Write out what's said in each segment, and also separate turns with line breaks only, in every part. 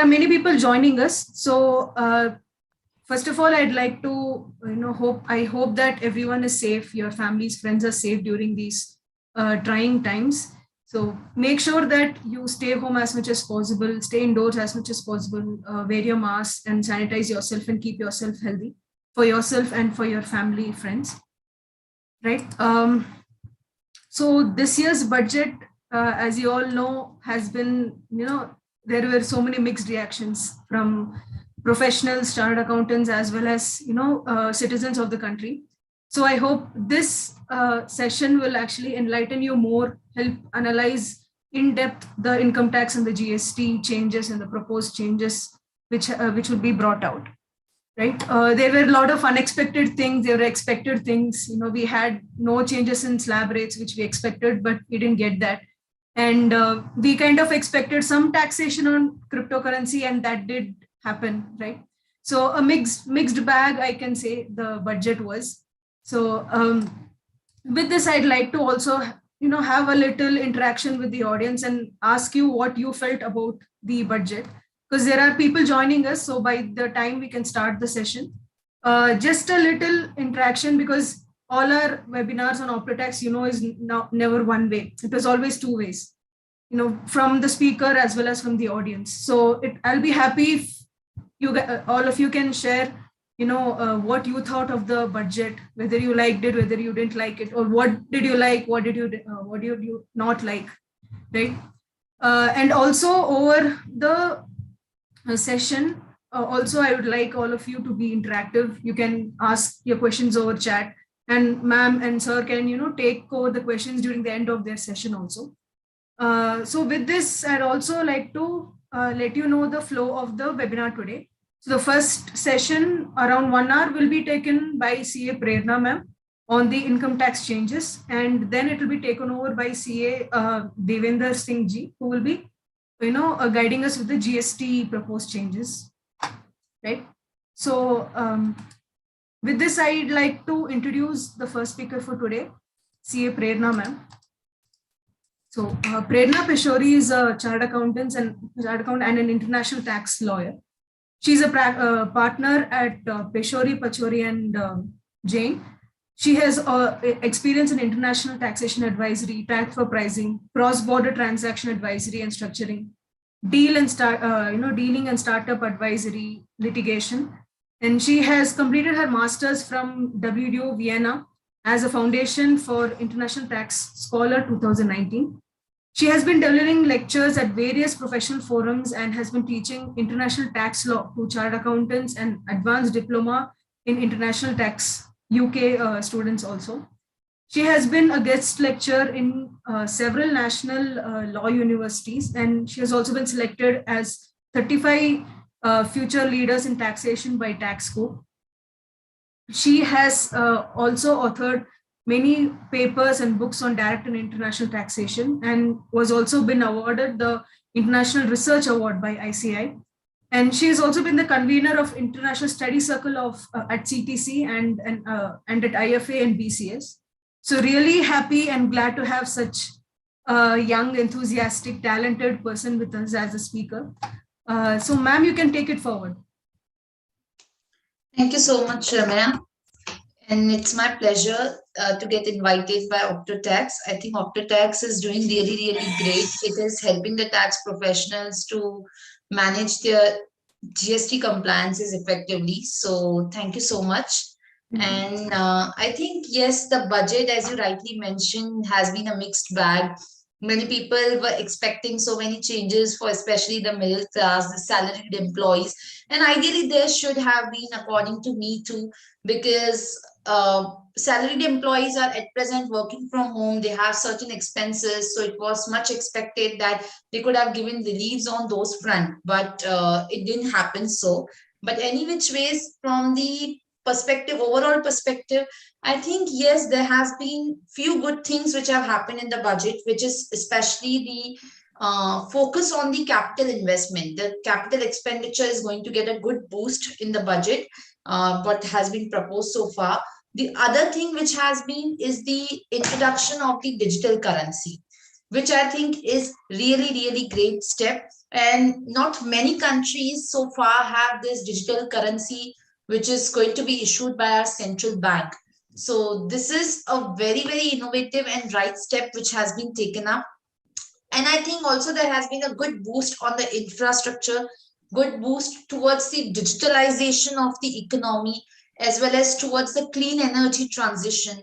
are many people joining us. So first of all, I'd like to, I hope that everyone is safe, your families, friends are safe during these trying times. So make sure that you stay home as much as possible, stay indoors as much as possible, wear your mask and sanitize yourself and keep yourself healthy for yourself and for your family, friends, right? So this year's budget, as you all know, has been, there were so many mixed reactions from professionals, chartered accountants, as well as, citizens of the country. So I hope this session will actually enlighten you more, help analyze in depth the income tax and the GST changes and the proposed changes which will be brought out. Right? There were a lot of unexpected things. There were expected things. We had no changes in slab rates, which we expected, but we didn't get that. And we kind of expected some taxation on cryptocurrency, and that did happen, right? So a mixed bag, I can say the budget was. So with this, I'd like to also, have a little interaction with the audience and ask you what you felt about the budget, because there are people joining us. So by the time we can start the session, just a little interaction, because all our webinars on Optotax, is never one way. It was always two ways, from the speaker as well as from the audience. So I'll be happy if you all of you can share, what you thought of the budget, whether you liked it, whether you didn't like it, or what did you like, what did you not like, right? And also over the session, also I would like all of you to be interactive. You can ask your questions over chat, and ma'am and sir can take over the questions during the end of their session also. So with this, I'd also like to let you know the flow of the webinar today. So the first session, around 1 hour, will be taken by CA Prerna ma'am on the income tax changes, and then it will be taken over by CA Davinder Singh ji, who will be guiding us with the GST proposed changes, right? So with this, I'd like to introduce the first speaker for today, CA Prerna ma'am. So Prerna Peshori is a chartered accountant and an international tax lawyer. She's a partner at Peshori, Peshori and Jain. She has experience in international taxation advisory, tax for pricing, cross-border transaction advisory and structuring, dealing and startup advisory, litigation. And she has completed her master's from WDO Vienna as a Foundation for International Tax Scholar 2019. She has been delivering lectures at various professional forums and has been teaching international tax law to chartered accountants and advanced diploma in international tax UK students also. She has been a guest lecturer in several national law universities, and she has also been selected as 35 future leaders in taxation by TaxCo. She has also authored many papers and books on direct and international taxation, and was also been awarded the International Research Award by ICI. And she has also been the convener of International Study Circle at CTC and at IFA and BCS. So really happy and glad to have such a young, enthusiastic, talented person with us as a speaker. So ma'am, you can take it forward.
Thank you so much, Ramya. And it's my pleasure to get invited by Optotax. I think Optotax is doing really, really great. It is helping the tax professionals to manage their GST compliances effectively. So thank you so much. And I think, yes, the budget, as you rightly mentioned, has been a mixed bag. Many people were expecting so many changes for especially the middle class, the salaried employees. And ideally, there should have been, according to me too, because salaried employees are at present working from home. They have certain expenses. So it was much expected that they could have given reliefs on those front, but it didn't happen so. But any which ways, from the overall perspective, I think, yes, there has been few good things which have happened in the budget, which is especially the focus on the capital investment. The capital expenditure is going to get a good boost in the budget, what has been proposed so far. The other thing which has been is the introduction of the digital currency, which I think is really, really great step. And not many countries so far have this digital currency, which is going to be issued by our central bank. So this is a very, very innovative and right step which has been taken up. And I think also there has been a good boost on the infrastructure, good boost towards the digitalization of the economy, as well as towards the clean energy transition.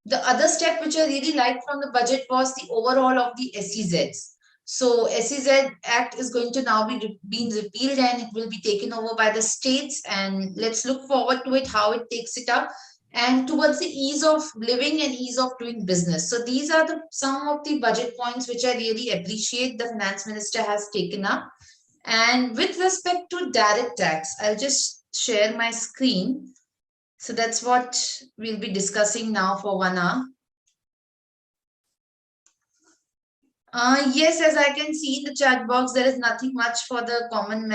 The other step which I really liked from the budget was the overhaul of the SEZs. So SEZ Act is going to now be being repealed and it will be taken over by the states. And let's look forward to it, how it takes it up and towards the ease of living and ease of doing business. So these are the some of the budget points which I really appreciate the finance minister has taken up. And with respect to direct tax, I'll just share my screen. So that's what we'll be discussing now for 1 hour. Yes, as I can see in the chat box, there is nothing much for the common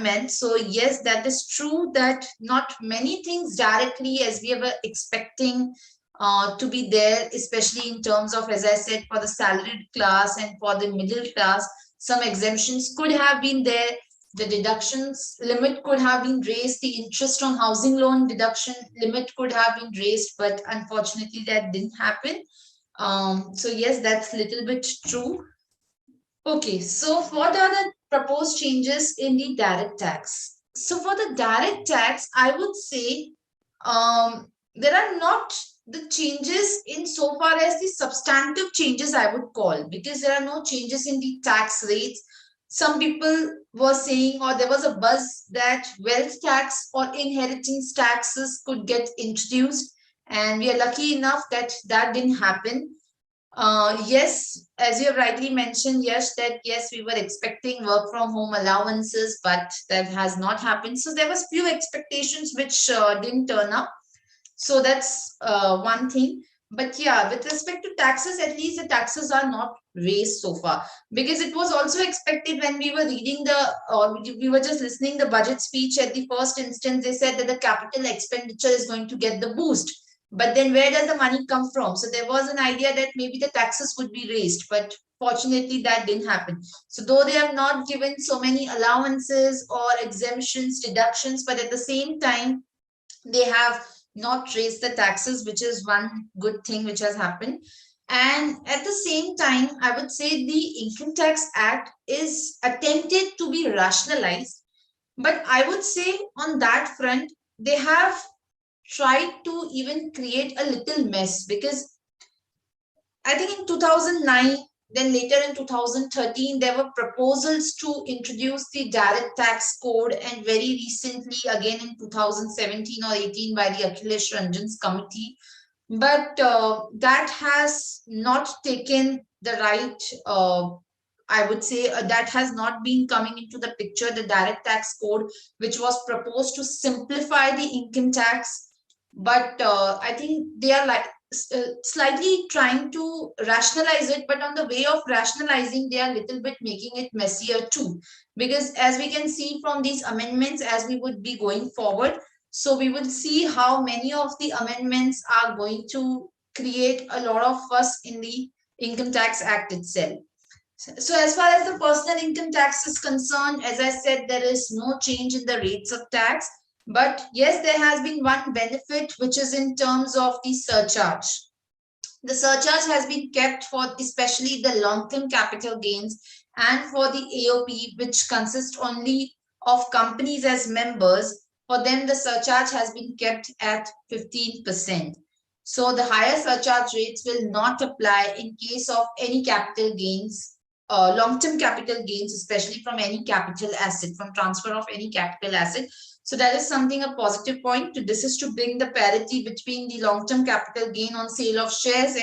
man. So yes, that is true that not many things directly as we were expecting to be there, especially in terms of, as I said, for the salaried class and for the middle class, some exemptions could have been there. The deductions limit could have been raised. The interest on housing loan deduction limit could have been raised, but unfortunately that didn't happen. So yes, that's a little bit true. Okay, so what are the proposed changes in the direct tax? So for the direct tax, I would say there are not the changes in so far as the substantive changes I would call, because there are no changes in the tax rates. Some people were saying, or there was a buzz that wealth tax or inheritance taxes could get introduced, and we are lucky enough that that didn't happen. Yes, as you have rightly mentioned, yes, that yes, we were expecting work from home allowances, but that has not happened. So there was few expectations which didn't turn up. So that's one thing. But yeah, with respect to taxes, at least the taxes are not raised so far, because it was also expected when we were reading or we were just listening the budget speech at the first instance. They said that the capital expenditure is going to get the boost. But then where does the money come from? So there was an idea that maybe the taxes would be raised, but fortunately that didn't happen. So though they have not given so many allowances or exemptions, deductions, but at the same time, they have not raised the taxes, which is one good thing which has happened. And at the same time, I would say the Income Tax Act is attempted to be rationalized. But I would say on that front, they have tried to even create a little mess, because I think in 2009, then later in 2013, there were proposals to introduce the direct tax code, and very recently, again in 2017 or 18, by the Akhilesh Ranjan's committee. But that has not taken the right, I would say, that has not been coming into the picture, the direct tax code, which was proposed to simplify the income tax. But I think they are like slightly trying to rationalize it, but on the way of rationalizing, they are a little bit making it messier too. Because as we can see from these amendments, as we would be going forward, so we will see how many of the amendments are going to create a lot of fuss in the Income Tax Act itself. So as far as the personal income tax is concerned, as I said, there is no change in the rates of tax. But yes, there has been one benefit, which is in terms of the surcharge. The surcharge has been kept for especially the long-term capital gains and for the AOP, which consists only of companies as members. For them, the surcharge has been kept at 15%. So the higher surcharge rates will not apply in case of any capital gains, long-term capital gains, especially from any capital asset, from transfer of any capital asset. So that is something a positive point. This is to bring the parity between the long-term capital gain on sale of shares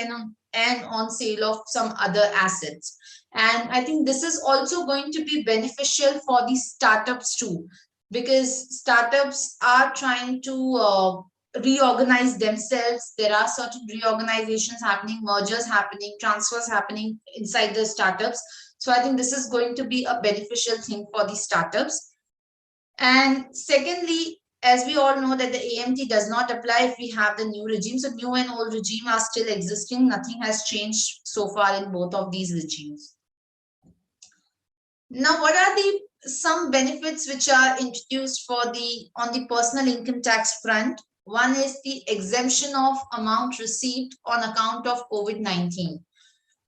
and on sale of some other assets. And I think this is also going to be beneficial for the startups too, because startups are trying to reorganize themselves. There are certain reorganizations happening, mergers happening, transfers happening inside the startups. So I think this is going to be a beneficial thing for the startups. And secondly, as we all know that the AMT does not apply if we have the new regime. So new and old regime are still existing. Nothing has changed so far in both of these regimes. Now, what are the some benefits which are introduced for the on the personal income tax front? One is the exemption of amount received on account of COVID-19.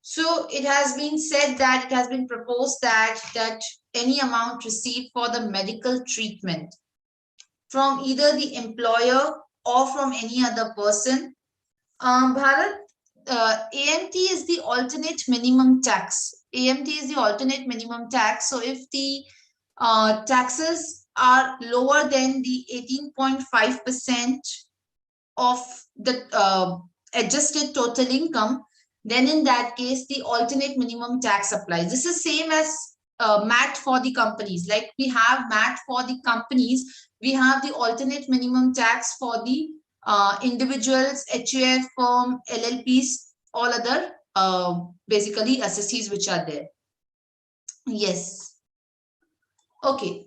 So it has been said that it has been proposed that any amount received for the medical treatment from either the employer or from any other person. Bharat, AMT is the alternate minimum tax. AMT is the alternate minimum tax. So if the taxes are lower than the 18.5% of the adjusted total income, then in that case, the alternate minimum tax applies. This is same as MAT for the companies. Like we have MAT for the companies, we have the alternate minimum tax for the individuals, HUF firm, LLPs, all other basically assessees which are there. Yes. Okay,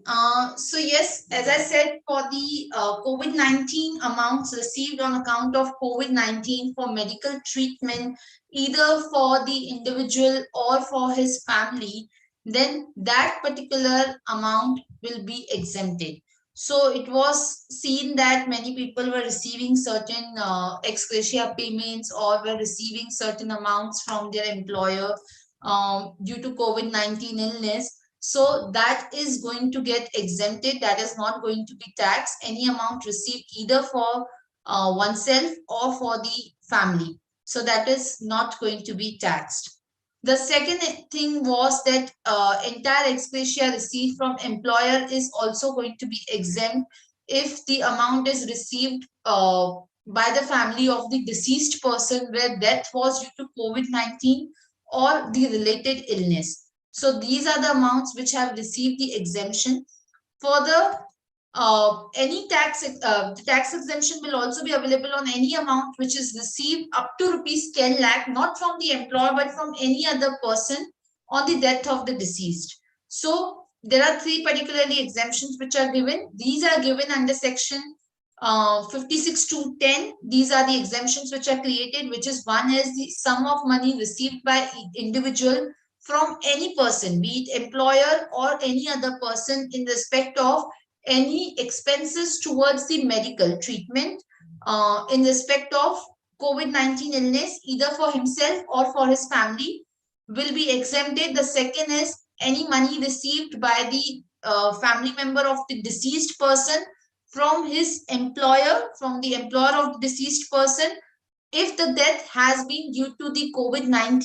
so yes, as I said, for the COVID-19 amounts received on account of COVID-19 for medical treatment, either for the individual or for his family, then that particular amount will be exempted. So it was seen that many people were receiving certain ex gratia payments or were receiving certain amounts from their employer due to COVID-19 illness. So that is going to get exempted. That is not going to be taxed. Any amount received either for oneself or for the family. So that is not going to be taxed. The second thing was that entire ex gratia received from employer is also going to be exempt if the amount is received by the family of the deceased person where death was due to COVID-19 or the related illness. So these are the amounts which have received the exemption. Further, any tax exemption will also be available on any amount which is received up to rupees 10 lakh, not from the employer but from any other person on the death of the deceased. So there are three particularly exemptions which are given. These are given under section 56 to 10. These are the exemptions which are created, which is one is the sum of money received by individual from any person, be it employer or any other person, in respect of any expenses towards the medical treatment in respect of COVID-19 illness, either for himself or for his family, will be exempted. The second is any money received by the family member of the deceased person from his employer, from the employer of the deceased person. If the death has been due to the COVID-19,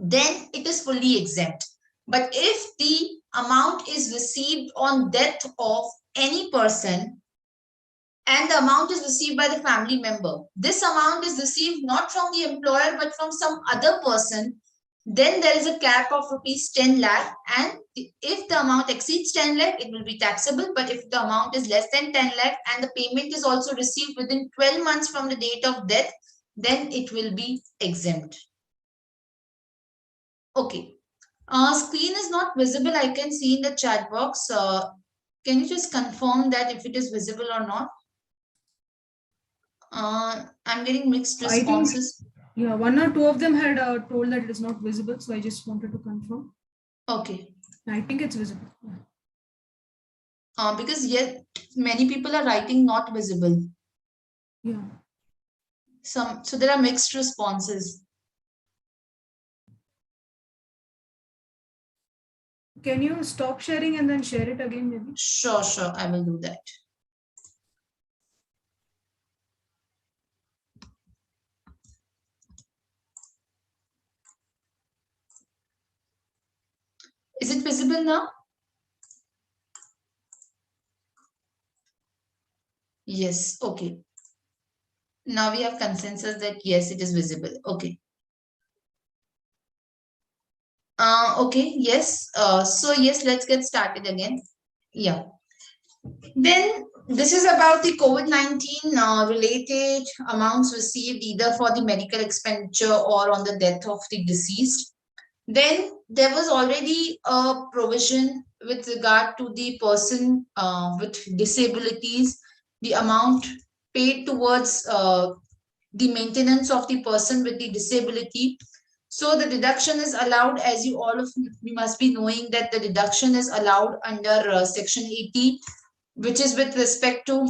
then it is fully exempt. But if the amount is received on death of any person and the amount is received by the family member, this amount is received not from the employer but from some other person, then there is a cap of rupees 10 lakh, and if the amount exceeds 10 lakh, it will be taxable. But if the amount is less than 10 lakh and the payment is also received within 12 months from the date of death, then it will be exempt. Okay. Screen is not visible. I can see in the chat box. Can you just confirm that if it is visible or not? I'm getting mixed responses.
Yeah, one or two of them had told that it is not visible. So I just wanted to confirm.
Okay.
I think it's visible.
Because yet many people are writing not visible.
Yeah.
So there are mixed responses.
Can you stop sharing and then share it again, maybe?
Sure, I will do that. Is it visible now? Yes, okay. Now we have consensus that yes, it is visible. Okay. Okay, yes. So yes, let's get started again. Yeah. Then this is about the COVID-19 related amounts received either for the medical expenditure or on the death of the deceased. Then there was already a provision with regard to the person with disabilities, the amount paid towards the maintenance of the person with the disability So the deduction is allowed, as you all of you must be knowing that the deduction is allowed under section 80, which is with respect to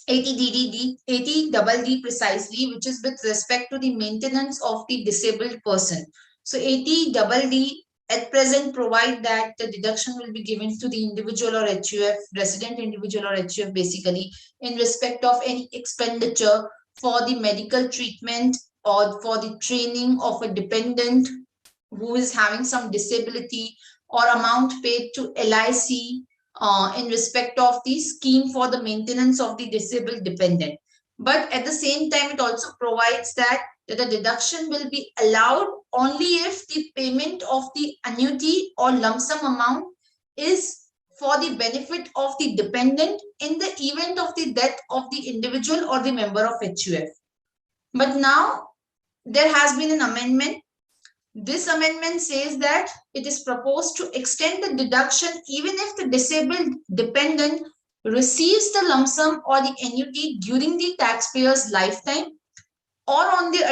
80 double D precisely, which is with respect to the maintenance of the disabled person. So 80 double D at present provide that the deduction will be given to the individual or HUF, resident individual or HUF basically, in respect of any expenditure for the medical treatment or for the training of a dependent who is having some disability, or amount paid to LIC in respect of the scheme for the maintenance of the disabled dependent. But at the same time, it also provides that the deduction will be allowed only if the payment of the annuity or lump sum amount is for the benefit of the dependent in the event of the death of the individual or the member of HUF. But now there has been an amendment. This amendment says that it is proposed to extend the deduction even if the disabled dependent receives the lump sum or the annuity during the taxpayer's lifetime, or on the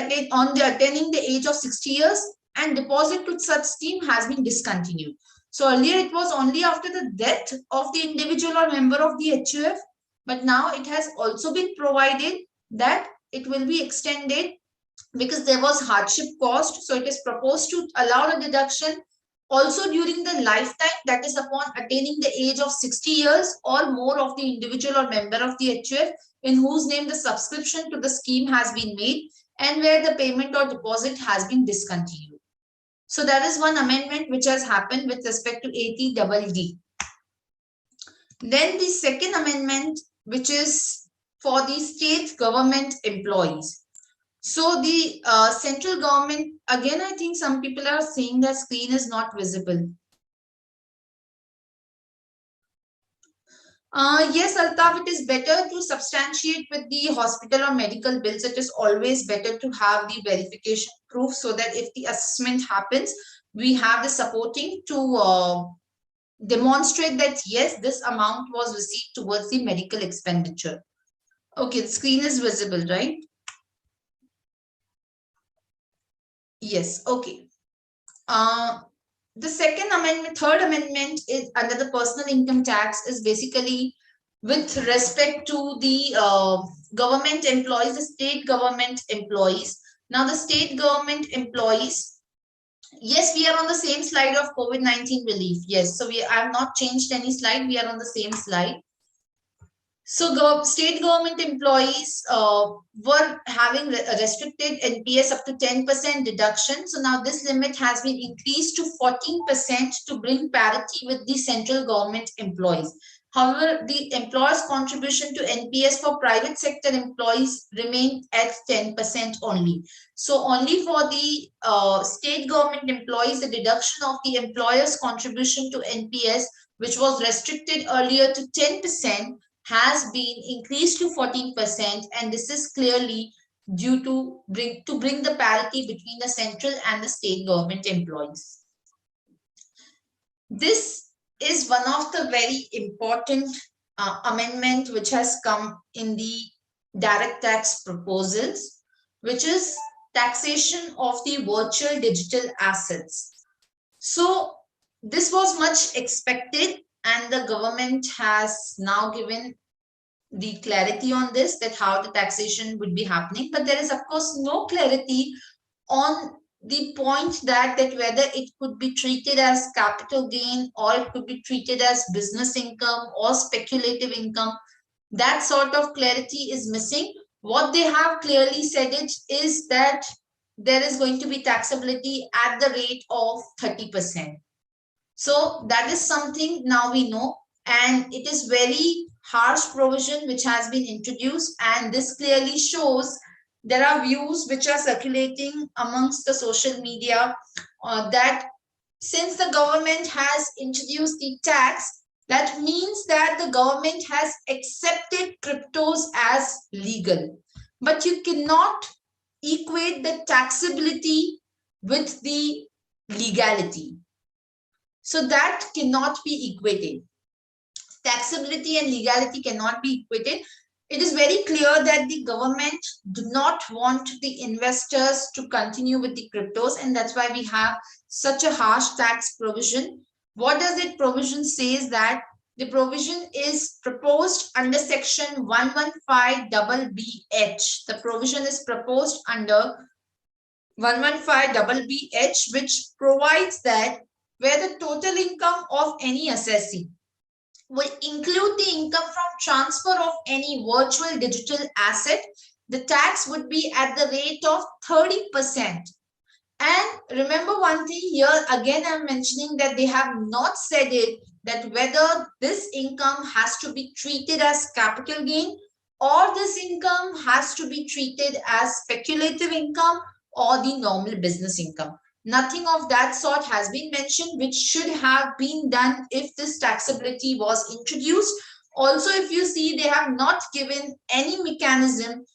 attaining the age of 60 years, and deposit to such scheme has been discontinued. So earlier it was only after the death of the individual or member of the HUF, but now it has also been provided that it will be extended because there was hardship caused. So it is proposed to allow a deduction also during the lifetime, that is upon attaining the age of 60 years or more of the individual or member of the HUF in whose name the subscription to the scheme has been made and where the payment or deposit has been discontinued. So that is one amendment which has happened with respect to 80DD. Then the second amendment, which is for the state government employees. So the central government, again, I think some people are saying the screen is not visible. Yes, Altaf, it is better to substantiate with the hospital or medical bills. It is always better to have the verification proof so that if the assessment happens, we have the supporting to demonstrate that yes, this amount was received towards the medical expenditure. Okay, the screen is visible, right? Yes, okay. The second amendment, third amendment is under the personal income tax is basically with respect to the government employees, the state government employees. Now the state government employees, yes, we are on the same slide of COVID-19 relief. Yes, so I have not changed any slide. We are on the same slide. So state government employees were having restricted NPS up to 10% deduction. So now this limit has been increased to 14% to bring parity with the central government employees. However, the employer's contribution to NPS for private sector employees remained at 10% only. So only for the state government employees, the deduction of the employer's contribution to NPS, which was restricted earlier to 10%, has been increased to 14%, and this is clearly due to bring the parity between the central and the state government employees. This is one of the very important amendment which has come in the direct tax proposals, which is taxation of the virtual digital assets. So this was much expected, and the government has now given the clarity on this, that how the taxation would be happening. But there is of course no clarity on the point that whether it could be treated as capital gain or it could be treated as business income or speculative income. That sort of clarity is missing. What they have clearly said is that there is going to be taxability at the rate of 30%. So that is something now we know, and it is very harsh provision which has been introduced, and this clearly shows there are views which are circulating amongst the social media that since the government has introduced the tax, that means that the government has accepted cryptos as legal. But you cannot equate the taxability with the legality. So that cannot be equated. Taxability and legality cannot be equated. it is very clear that the government do not want the investors to continue with the cryptos, and that's why we have such a harsh tax provision. What does it provision says that the provision is proposed under section 115BBH. The provision is proposed under 115BBH, which provides that where the total income of any assessee will include the income from transfer of any virtual digital asset, the tax would be at the rate of 30%. And remember one thing here, again, I'm mentioning that they have not said it, that whether this income has to be treated as capital gain or this income has to be treated as speculative income or the normal business income. Nothing of that sort has been mentioned, which should have been done if this taxability was introduced. Also, if you see, they have not given any mechanism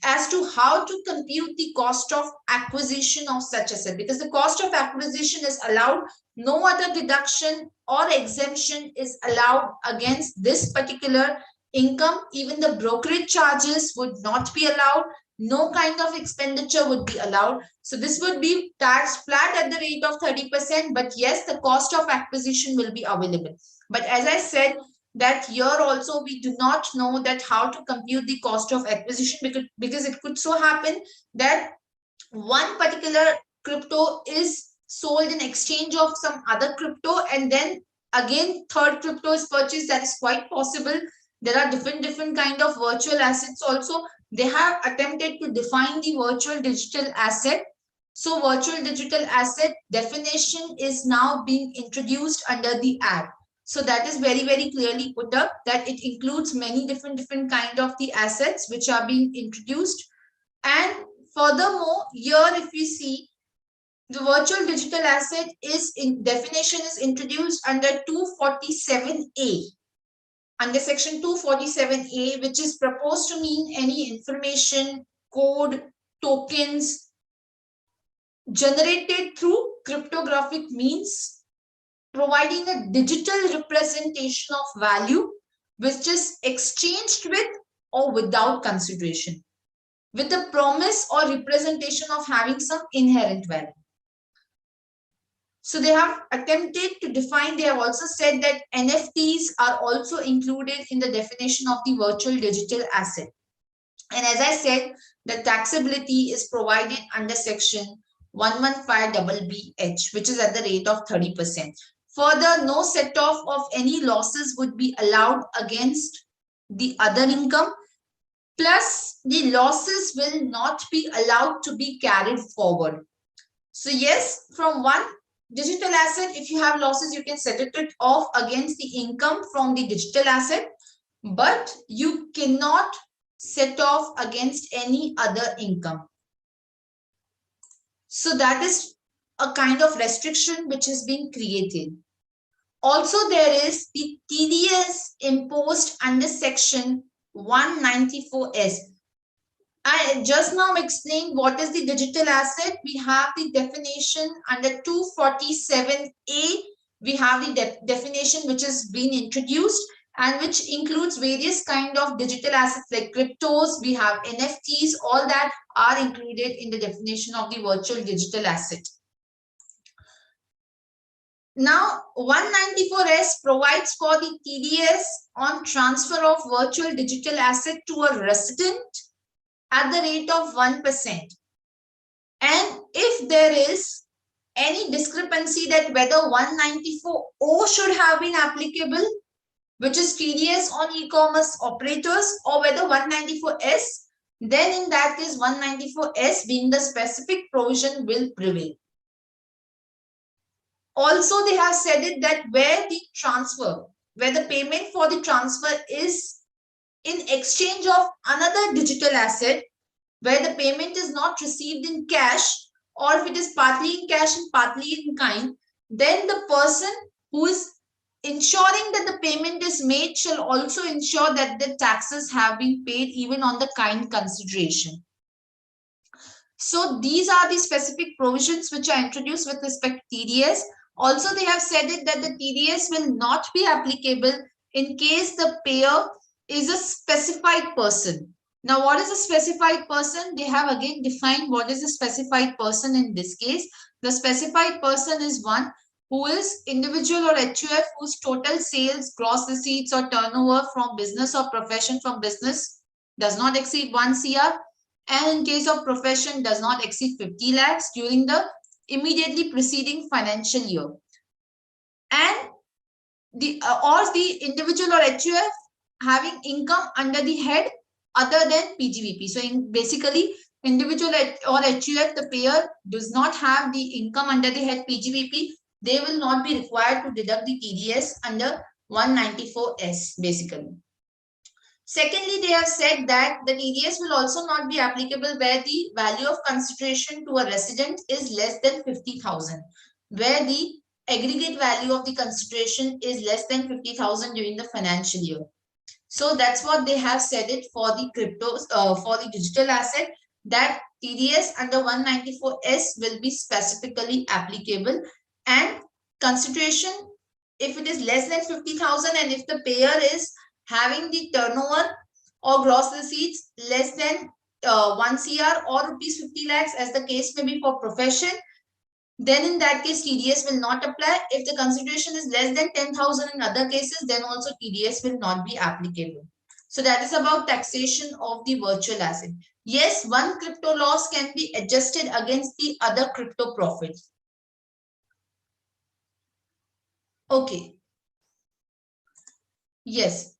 as to how to compute the cost of acquisition of such asset, because the cost of acquisition is allowed, no other deduction or exemption is allowed against this particular income. Even the brokerage charges would not be allowed, no kind of expenditure would be allowed. So this would be taxed flat at the rate of 30%, but yes, the cost of acquisition will be available. But as I said, that here also we do not know that how to compute the cost of acquisition, because it could so happen that one particular crypto is sold in exchange of some other crypto, and then again third crypto is purchased. That is quite possible. There are different kind of virtual assets also. They have attempted to define the virtual digital asset. So virtual digital asset definition is now being introduced under the act. So that is very clearly put up, that it includes many different kind of the assets which are being introduced. And furthermore, here if you see, the virtual digital asset is in definition is introduced under 247A, under section 247A, which is proposed to mean any information, code, tokens generated through cryptographic means, providing a digital representation of value which is exchanged with or without consideration, with the promise or representation of having some inherent value. So they have attempted to define, they have also said that NFTs are also included in the definition of the virtual digital asset. And as I said, the taxability is provided under section 115BBH, which is at the rate of 30%. Further, no set-off of any losses would be allowed against the other income. Plus, the losses will not be allowed to be carried forward. So yes, from one digital asset, if you have losses, you can set it off against the income from the digital asset, but you cannot set off against any other income. So that is a kind of restriction which has been created. Also, there is the TDS imposed under section 194S. I just now explained what is the digital asset. We have the definition under 247A. We have the definition which has been introduced and which includes various kind of digital assets like cryptos. We have NFTs, all that are included in the definition of the virtual digital asset. Now, 194S provides for the TDS on transfer of virtual digital asset to a resident at the rate of 1%. And if there is any discrepancy that whether 194O should have been applicable, which is TDS on e-commerce operators, or whether 194S, then in that case 194S being the specific provision will prevail. Also, they have said it that where the transfer, where the payment for the transfer is in exchange of another digital asset, where the payment is not received in cash, or if it is partly in cash and partly in kind, then the person who is ensuring that the payment is made shall also ensure that the taxes have been paid even on the kind consideration. So these are the specific provisions which are introduced with respect to TDS. Also, they have said it that the TDS will not be applicable in case the payer is a specified person. Now, what is a specified person? They have again defined what is a specified person in this case. The specified person is one who is individual or HUF whose total sales, gross receipts or turnover from business or profession from business does not exceed 1 CR, and in case of profession does not exceed 50 lakhs during the immediately preceding financial year. And the individual or HUF having income under the head other than PGBP. So basically, individual or HUF, the payer does not have the income under the head PGBP. They will not be required to deduct the TDS under 194S basically. Secondly, they have said that the TDS will also not be applicable where the value of consideration to a resident is less than 50,000, where the aggregate value of the consideration is less than 50,000 during the financial year. So that's what they have said it for the cryptos, for the digital asset, that TDS under 194S will be specifically applicable, and consideration, if it is less than 50,000 and if the payer is having the turnover or gross receipts less than 1 CR or rupees 50 lakhs as the case may be for profession, then in that case TDS will not apply. If the consideration is less than 10,000 in other cases, then also TDS will not be applicable. So that is about taxation of the virtual asset. Yes, one crypto loss can be adjusted against the other crypto profit. Okay. Yes.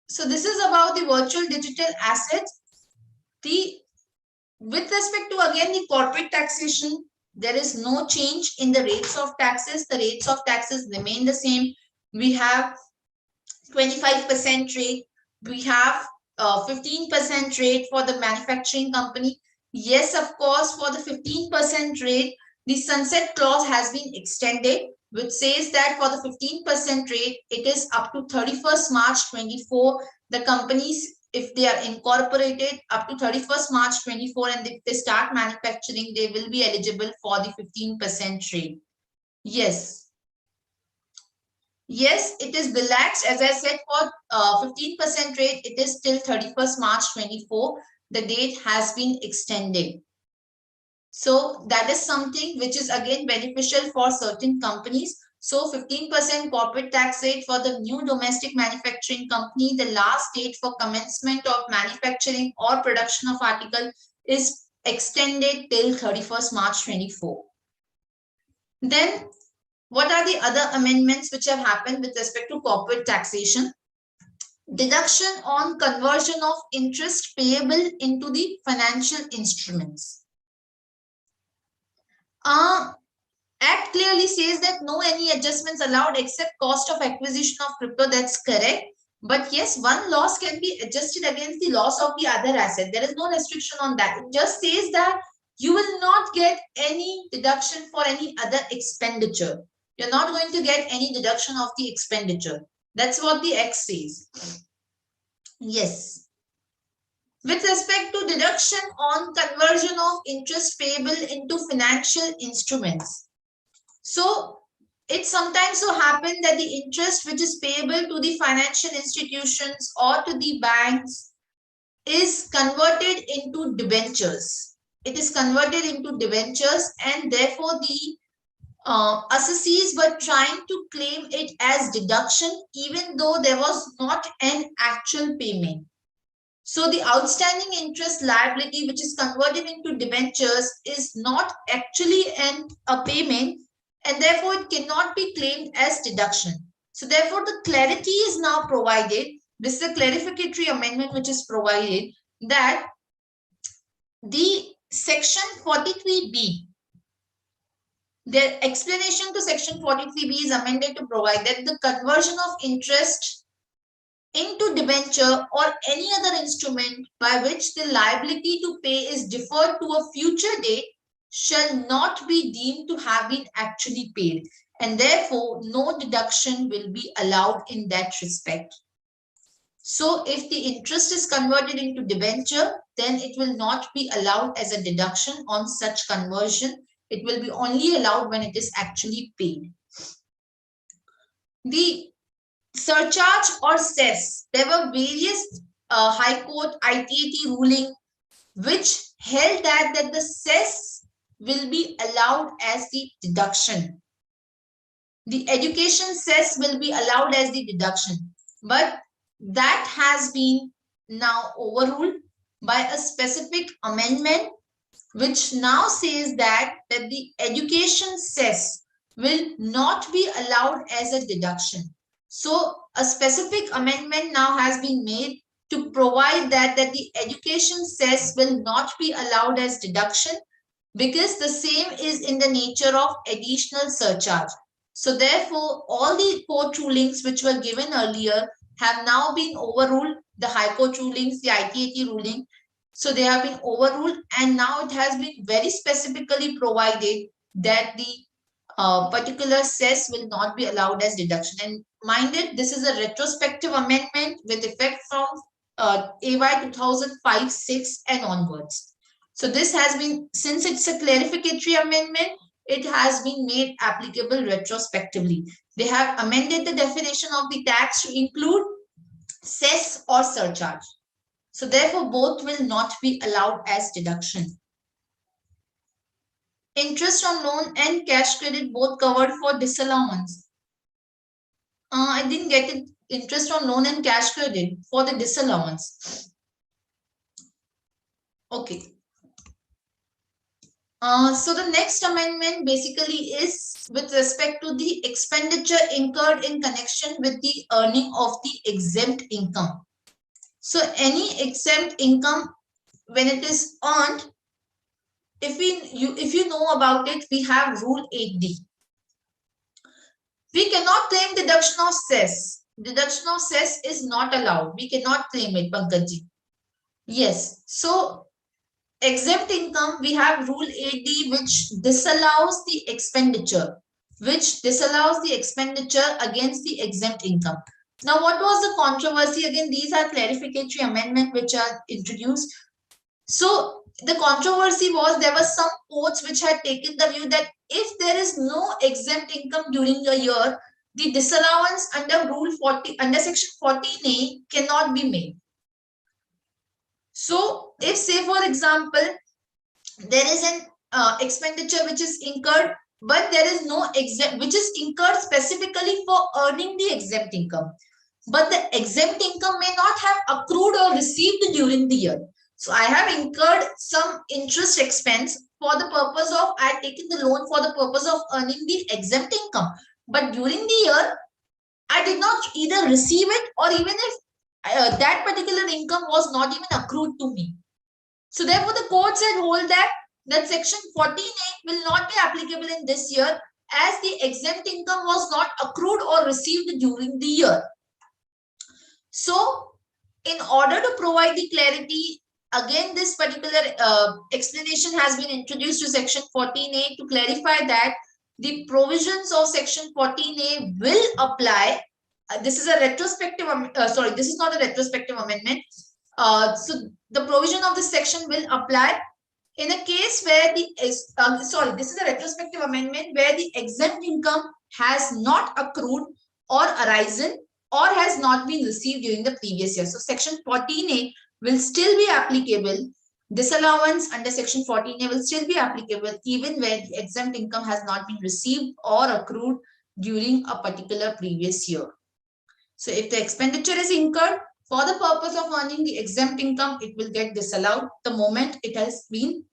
So this is about the virtual digital assets. With respect to again the corporate taxation, there is no change in the rates of taxes. The rates of taxes remain the same. We have 25% rate. We have 15% rate for the manufacturing company. Yes, of course, for the 15% rate, the sunset clause has been extended, which says that for the 15% rate, it is up to 31st March 24. The companies, if they are incorporated up to 31st March 24 and if they start manufacturing, they will be eligible for the 15% rate. Yes. Yes, it is relaxed. As I said, for 15% rate, it is till 31st March 24. The date has been extended. So that is something which is again beneficial for certain companies. So 15% corporate tax rate for the new domestic manufacturing company. The last date for commencement of manufacturing or production of article is extended till 31st March 24. Then what are the other amendments which have happened with respect to corporate taxation? Deduction on conversion of interest payable into the financial instruments. Act clearly says that no any adjustments allowed except cost of acquisition of crypto. That's correct. But yes, one loss can be adjusted against the loss of the other asset. There is no restriction on that. It just says that you will not get any deduction for any other expenditure. You're not going to get any deduction of the expenditure. That's what the X says. Yes. With respect to deduction on conversion of interest payable into financial instruments. So it sometimes so happens that the interest which is payable to the financial institutions or to the banks is converted into debentures. It is converted into debentures, and therefore the assessees were trying to claim it as deduction even though there was not an actual payment. So the outstanding interest liability which is converted into debentures is not actually a payment, and therefore it cannot be claimed as deduction. So therefore the clarity is now provided. This is a clarificatory amendment which is provided that the section 43B, the explanation to section 43B is amended to provide that the conversion of interest into debenture or any other instrument by which the liability to pay is deferred to a future date shall not be deemed to have been actually paid, and therefore no deduction will be allowed in that respect. So if the interest is converted into debenture, then it will not be allowed as a deduction on such conversion. It will be only allowed when it is actually paid. The surcharge or cess. There were various High Court ITAT ruling which held that the cess will be allowed as the deduction. The education cess will be allowed as the deduction, but that has been now overruled by a specific amendment which now says that the education cess will not be allowed as a deduction. So a specific amendment now has been made to provide that the education cess will not be allowed as deduction because the same is in the nature of additional surcharge. So therefore, all the court rulings which were given earlier have now been overruled, the High Court rulings, the ITAT ruling. So they have been overruled, and now it has been very specifically provided that the particular cess will not be allowed as deduction. And mind it, this is a retrospective amendment with effect from AY 2005-6 and onwards. So this has been, since it's a clarificatory amendment, it has been made applicable retrospectively. They have amended the definition of the tax to include cess or surcharge. So therefore, both will not be allowed as deduction. Interest on loan and cash credit both covered for disallowance. I didn't get it. Interest on loan and cash credit for the disallowance. Okay. So the next amendment basically is with respect to the expenditure incurred in connection with the earning of the exempt income. So any exempt income, when it is earned, if you know about it, we have Rule 8D. We cannot claim deduction of cess. Deduction of cess is not allowed. We cannot claim it, Pankajji. Yes. So exempt income, we have Rule 8D, which disallows the expenditure, against the exempt income. Now, what was the controversy? Again, these are clarificatory amendments which are introduced. So the controversy was there were some courts which had taken the view that if there is no exempt income during a year, the disallowance under under Section 14A cannot be made. So if, say for example, there is an expenditure which is incurred, but there is no exempt, which is incurred specifically for earning the exempt income, but the exempt income may not have accrued or received during the year. So I have incurred some interest expense for the purpose of, I have taken the loan for the purpose of earning the exempt income, but during the year I did not either receive it, or even if that particular income was not even accrued to me. So therefore the court said hold that Section 14A will not be applicable in this year, as the exempt income was not accrued or received during the year. So in order to provide the clarity, again this particular explanation has been introduced to Section 14A to clarify that the provisions of Section 14A will apply. This is a retrospective, this is not a retrospective amendment. So the provision of this section will apply in a case where this is a retrospective amendment where the exempt income has not accrued or arisen or has not been received during the previous year. So Section 14A will still be applicable. Disallowance under Section 14A will still be applicable even where the exempt income has not been received or accrued during a particular previous year. So if the expenditure is incurred for the purpose of earning the exempt income, it will get disallowed the moment it has been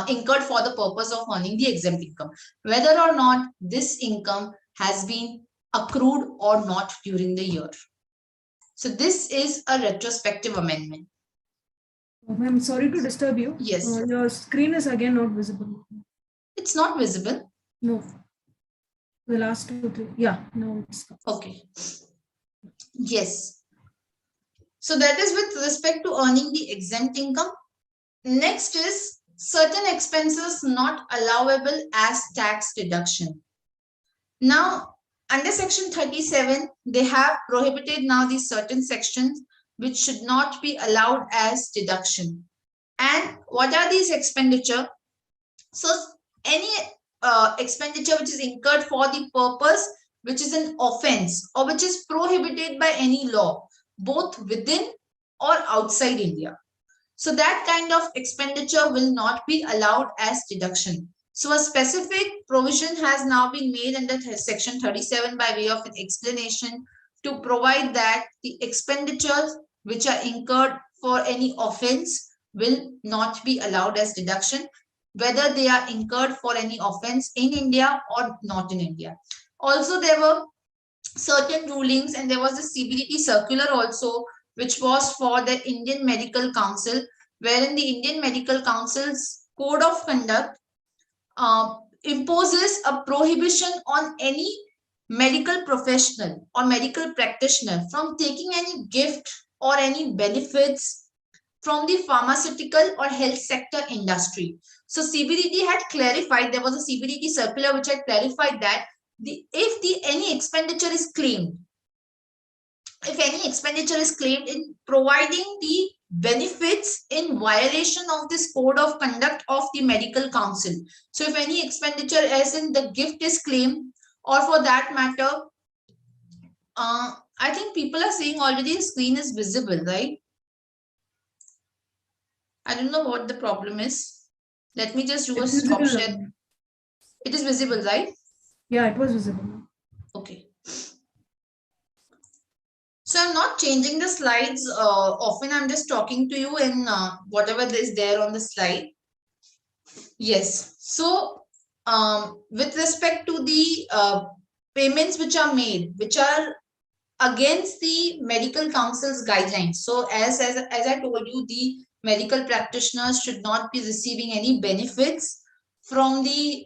incurred for the purpose of earning the exempt income, whether or not this income has been accrued or not during the year. So this is a retrospective amendment.
I'm sorry to disturb you.
Yes.
Your screen is again not visible.
It's not visible?
No. The last 2, 3. Yeah, now it's
okay. Yes. So that is with respect to earning the exempt income. Next is certain expenses not allowable as tax deduction. Now, under Section 37, they have prohibited now these certain sections which should not be allowed as deduction. And what are these expenditure? So any expenditure which is incurred for the purpose which is an offense or which is prohibited by any law, both within or outside India. So that kind of expenditure will not be allowed as deduction. So a specific provision has now been made under section 37 by way of an explanation to provide that the expenditures which are incurred for any offense will not be allowed as deduction, whether they are incurred for any offense in India or not in India. Also, there were certain rulings, and there was a CBDT circular also, which was for the Indian Medical Council, wherein the Indian Medical Council's code of conduct imposes a prohibition on any medical professional or medical practitioner from taking any gift or any benefits from the pharmaceutical or health sector industry. So CBDT had clarified, there was a CBDT circular which had clarified that if any expenditure is claimed, if any expenditure is claimed in providing the benefits in violation of this code of conduct of the medical council. So if any expenditure as in the gift is claimed, or for that matter, I think people are saying already the screen is visible, right? I don't know what the problem is. Let me just do a stop share. It is visible, right?
Yeah, it was visible.
Okay. So I'm not changing the slides. Often I'm just talking to you in whatever is there on the slide. Yes. So with respect to the payments which are made, which are against the medical council's guidelines. So as I told you, the medical practitioners should not be receiving any benefits from the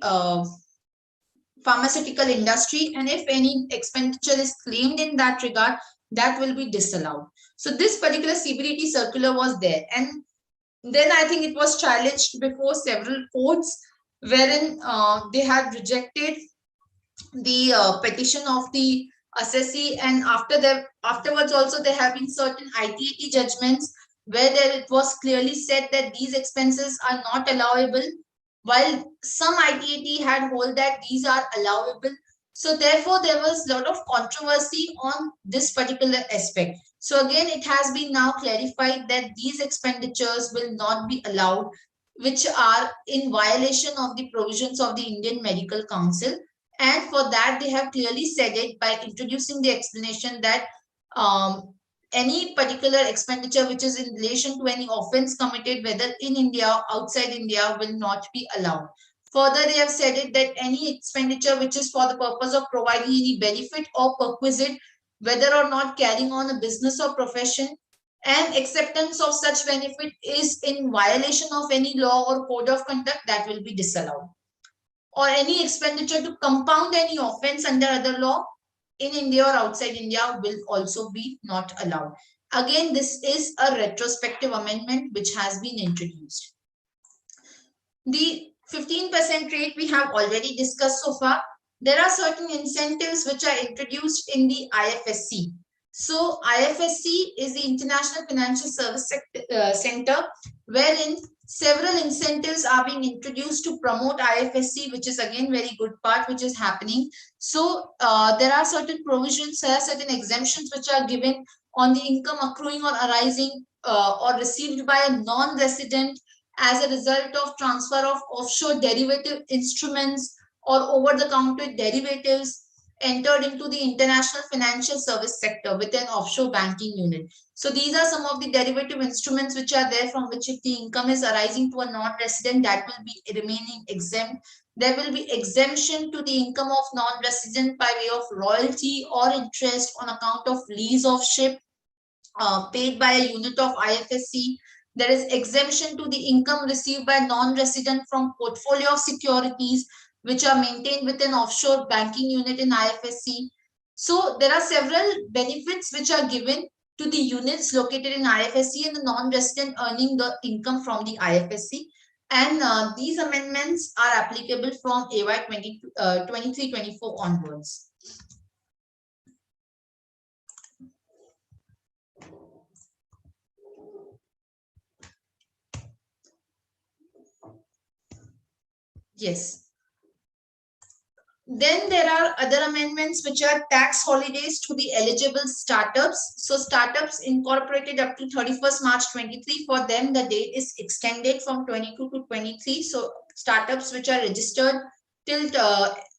pharmaceutical industry, and if any expenditure is claimed in that regard, that will be disallowed. So this particular CBDT circular was there, and then I think it was challenged before several courts, wherein they had rejected the petition of the assessee, and afterwards also there have been certain ITAT judgments where there it was clearly said that these expenses are not allowable, while some ITAT had hold that these are allowable. So therefore there was a lot of controversy on this particular aspect. So again, it has been now clarified that these expenditures will not be allowed which are in violation of the provisions of the Indian Medical Council. And for that, they have clearly said it by introducing the explanation that any particular expenditure which is in relation to any offense committed, whether in India or outside India, will not be allowed. Further, they have said it that any expenditure which is for the purpose of providing any benefit or perquisite, whether or not carrying on a business or profession, and acceptance of such benefit is in violation of any law or code of conduct, that will be disallowed. Or any expenditure to compound any offense under other law in India or outside India will also be not allowed. Again, this is a retrospective amendment which has been introduced. The 15% rate we have already discussed so far. There are certain incentives which are introduced in the IFSC. So IFSC is the International Financial Service Center, wherein several incentives are being introduced to promote IFSC, which is again very good part which is happening. So there are certain provisions, there are certain exemptions which are given on the income accruing or arising or received by a non-resident as a result of transfer of offshore derivative instruments or over-the-counter derivatives entered into the international financial service sector with an offshore banking unit. So these are some of the derivative instruments which are there from which if the income is arising to a non-resident, that will be remaining exempt. There will be exemption to the income of non-resident by way of royalty or interest on account of lease of ship paid by a unit of IFSC. There is exemption to the income received by non-resident from portfolio of securities which are maintained with an offshore banking unit in IFSC. So there are several benefits which are given to the units located in IFSC and the non-resident earning the income from the IFSC. And these amendments are applicable from AY 23-24 onwards. Yes. Then there are other amendments which are tax holidays to the eligible startups. So startups incorporated up to 31st March 23, for them the date is extended from 22 to 23. So startups which are registered till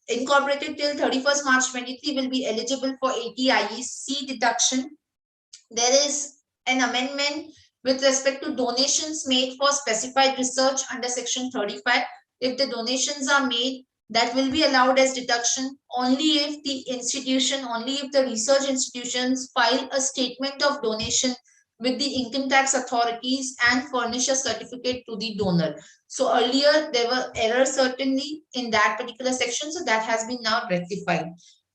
incorporated till 31st March 23 will be eligible for 80 IEC deduction. There is an amendment with respect to donations made for specified research under section 35. If the donations are made, that will be allowed as deduction only if the research institutions file a statement of donation with the income tax authorities and furnish a certificate to the donor. So earlier there were errors certainly in that particular section, so that has been now rectified.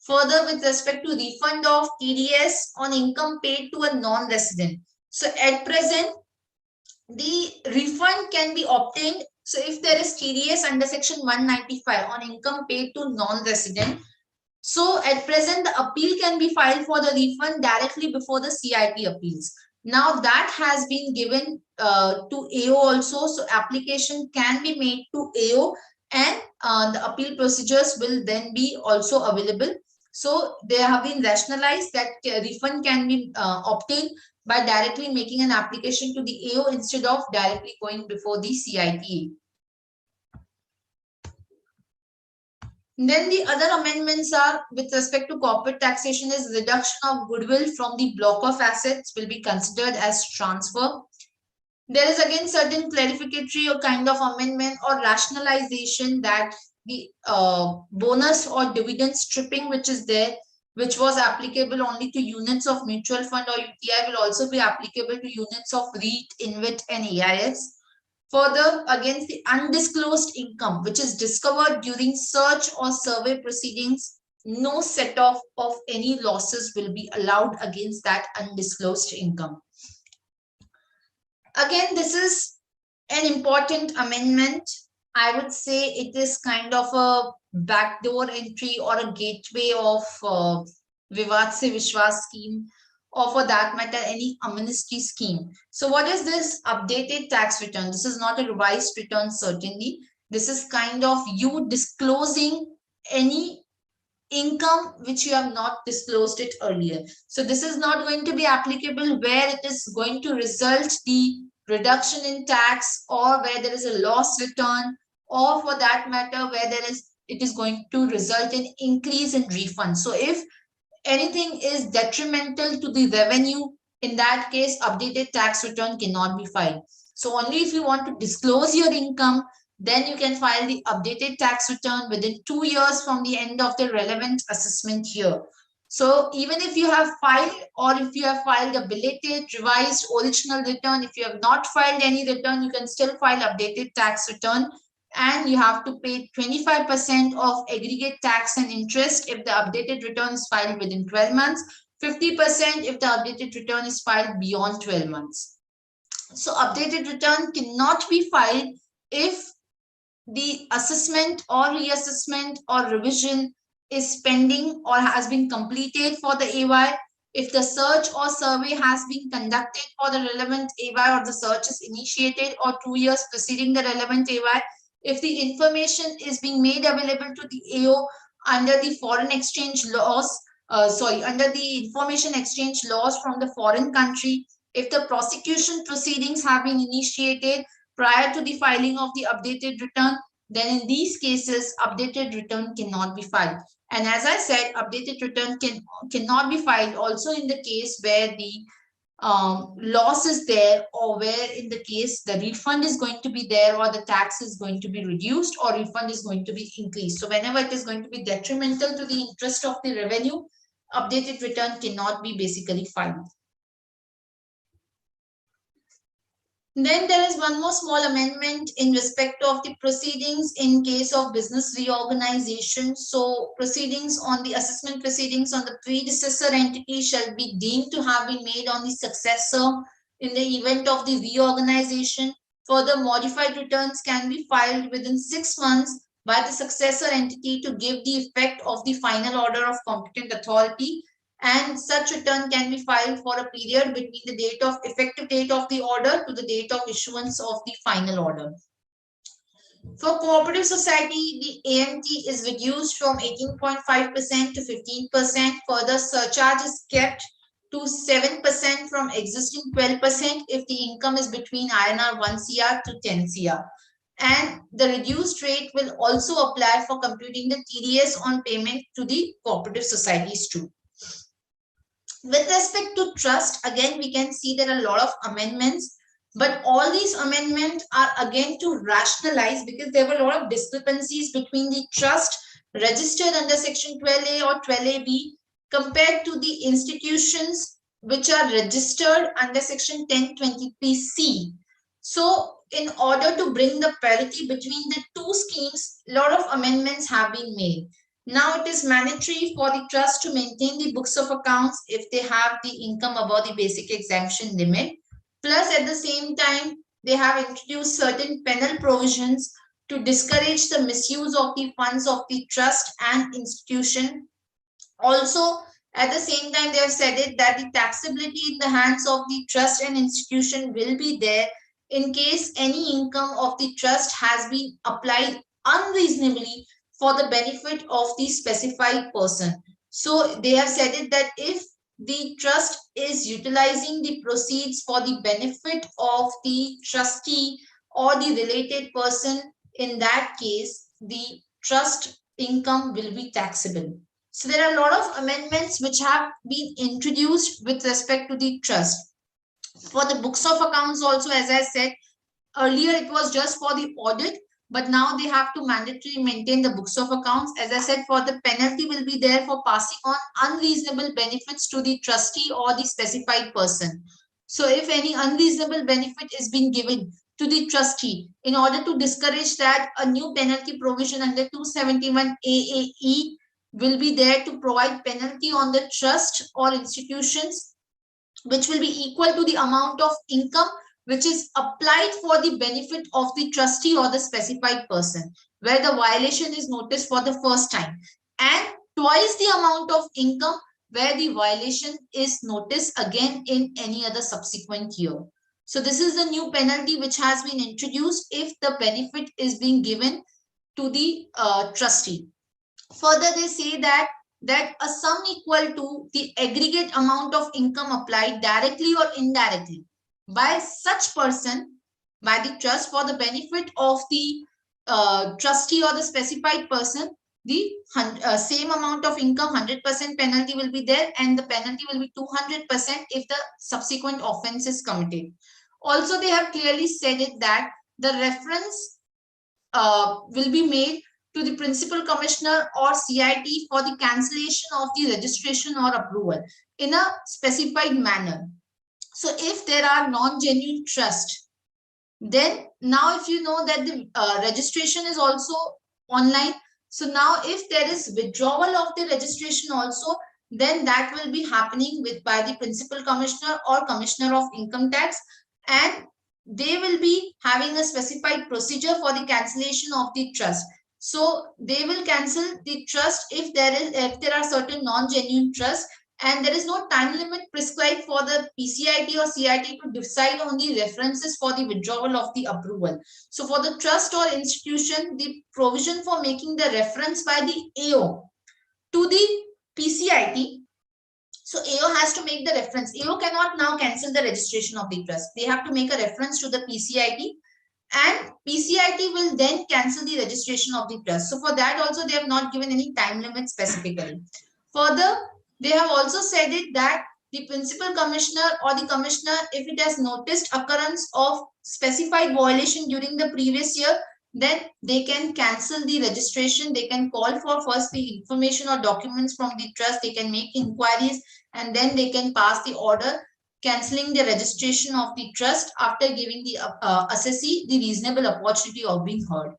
Further, with respect to refund of TDS on income paid to a non-resident. So at present, the refund can be obtained. So if there is TDS under section 195 on income paid to non-resident, so at present the appeal can be filed for the refund directly before the CIT appeals. Now that has been given to AO also. So application can be made to AO, and the appeal procedures will then be also available. So they have been rationalized that refund can be obtained by directly making an application to the AO instead of directly going before the CIT. Then the other amendments are with respect to corporate taxation is reduction of goodwill from the block of assets will be considered as transfer. There is again certain clarificatory or kind of amendment or rationalization that the bonus or dividend stripping which is there, which was applicable only to units of mutual fund or UTI, will also be applicable to units of REIT, InvIT and AIS. Further, against the undisclosed income which is discovered during search or survey proceedings, no set-off of any losses will be allowed against that undisclosed income. Again, this is an important amendment. I would say it is kind of a backdoor entry or a gateway of Vivad Se Vishwas scheme, or for that matter any amnesty scheme. So what is this updated tax return? This is not a revised return certainly. This is kind of you disclosing any income which you have not disclosed it earlier. So this is not going to be applicable where it is going to result the reduction in tax, or where there is a loss return, or for that matter where it is going to result in increase in refund. So if anything is detrimental to the revenue, in that case updated tax return cannot be filed. So only if you want to disclose your income, then you can file the updated tax return within 2 years from the end of the relevant assessment year. So even if you have filed, or if you have filed a belated, revised, original return, if you have not filed any return, you can still file updated tax return, and you have to pay 25% of aggregate tax and interest if the updated return is filed within 12 months, 50% if the updated return is filed beyond 12 months. So updated return cannot be filed if the assessment or reassessment or revision is pending or has been completed for the AY, if the search or survey has been conducted for the relevant AY, or the search is initiated, or 2 years preceding the relevant AY, if the information is being made available to the AO under the foreign exchange laws, under the information exchange laws from the foreign country, if the prosecution proceedings have been initiated prior to the filing of the updated return, then in these cases updated return cannot be filed. And as I said, updated return cannot be filed also in the case where the loss is there, or where in the case the refund is going to be there, or the tax is going to be reduced, or refund is going to be increased. So whenever it is going to be detrimental to the interest of the revenue, updated return cannot be basically filed. Then there is one more small amendment in respect of the proceedings in case of business reorganization. So proceedings on the assessment proceedings on the predecessor entity shall be deemed to have been made on the successor in the event of the reorganization. Further, modified returns can be filed within 6 months by the successor entity to give the effect of the final order of competent authority, and such return can be filed for a period between the effective date of the order to the date of issuance of the final order. For cooperative society, the AMT is reduced from 18.5% to 15%. Further, surcharge is kept to 7% from existing 12% if the income is between INR 1 CR to 10 CR. And the reduced rate will also apply for computing the TDS on payment to the cooperative societies too. With respect to trust, again, we can see there are a lot of amendments, but all these amendments are again to rationalize, because there were a lot of discrepancies between the trust registered under section 12A or 12AB compared to the institutions which are registered under section 1023C. So in order to bring the parity between the two schemes, a lot of amendments have been made. Now it is mandatory for the trust to maintain the books of accounts if they have the income above the basic exemption limit. Plus, at the same time, they have introduced certain penal provisions to discourage the misuse of the funds of the trust and institution. Also, at the same time, they have said it that the taxability in the hands of the trust and institution will be there in case any income of the trust has been applied unreasonably for the benefit of the specified person. So they have said it that if the trust is utilizing the proceeds for the benefit of the trustee or the related person, in that case, the trust income will be taxable. So there are a lot of amendments which have been introduced with respect to the trust. For the books of accounts also, as I said, earlier it was just for the audit, but now they have to mandatorily maintain the books of accounts. As I said, for the penalty will be there for passing on unreasonable benefits to the trustee or the specified person. So if any unreasonable benefit is being given to the trustee, in order to discourage that, a new penalty provision under 271 AAE will be there to provide penalty on the trust or institutions, which will be equal to the amount of income which is applied for the benefit of the trustee or the specified person, where the violation is noticed for the first time, and twice the amount of income where the violation is noticed again in any other subsequent year. So this is the new penalty which has been introduced if the benefit is being given to the trustee. Further, they say that a sum equal to the aggregate amount of income applied directly or indirectly by such person by the trust for the benefit of the trustee or the specified person, the same amount of income, 100% penalty will be there, and the penalty will be 200% if the subsequent offense is committed. Also, they have clearly said it that the reference will be made to the principal commissioner or CIT for the cancellation of the registration or approval in a specified manner. So if there are non-genuine trust, then now if you know that the registration is also online, so now if there is withdrawal of the registration also, then that will be happening by the principal commissioner or commissioner of income tax, and they will be having a specified procedure for the cancellation of the trust. So they will cancel the trust if there are certain non-genuine trusts, and there is no time limit prescribed for the PCIT or CIT to decide on the references for the withdrawal of the approval. So for the trust or institution, the provision for making the reference by the AO to the PCIT, so AO has to make the reference. AO cannot now cancel the registration of the trust. They have to make a reference to the PCIT, and PCIT will then cancel the registration of the trust. So for that also, they have not given any time limit specifically. Further, they have also said it that the principal commissioner or the commissioner, if it has noticed occurrence of specified violation during the previous year, then they can cancel the registration. They can call for first the information or documents from the trust. They can make inquiries, and then they can pass the order cancelling the registration of the trust after giving the assessee the reasonable opportunity of being heard.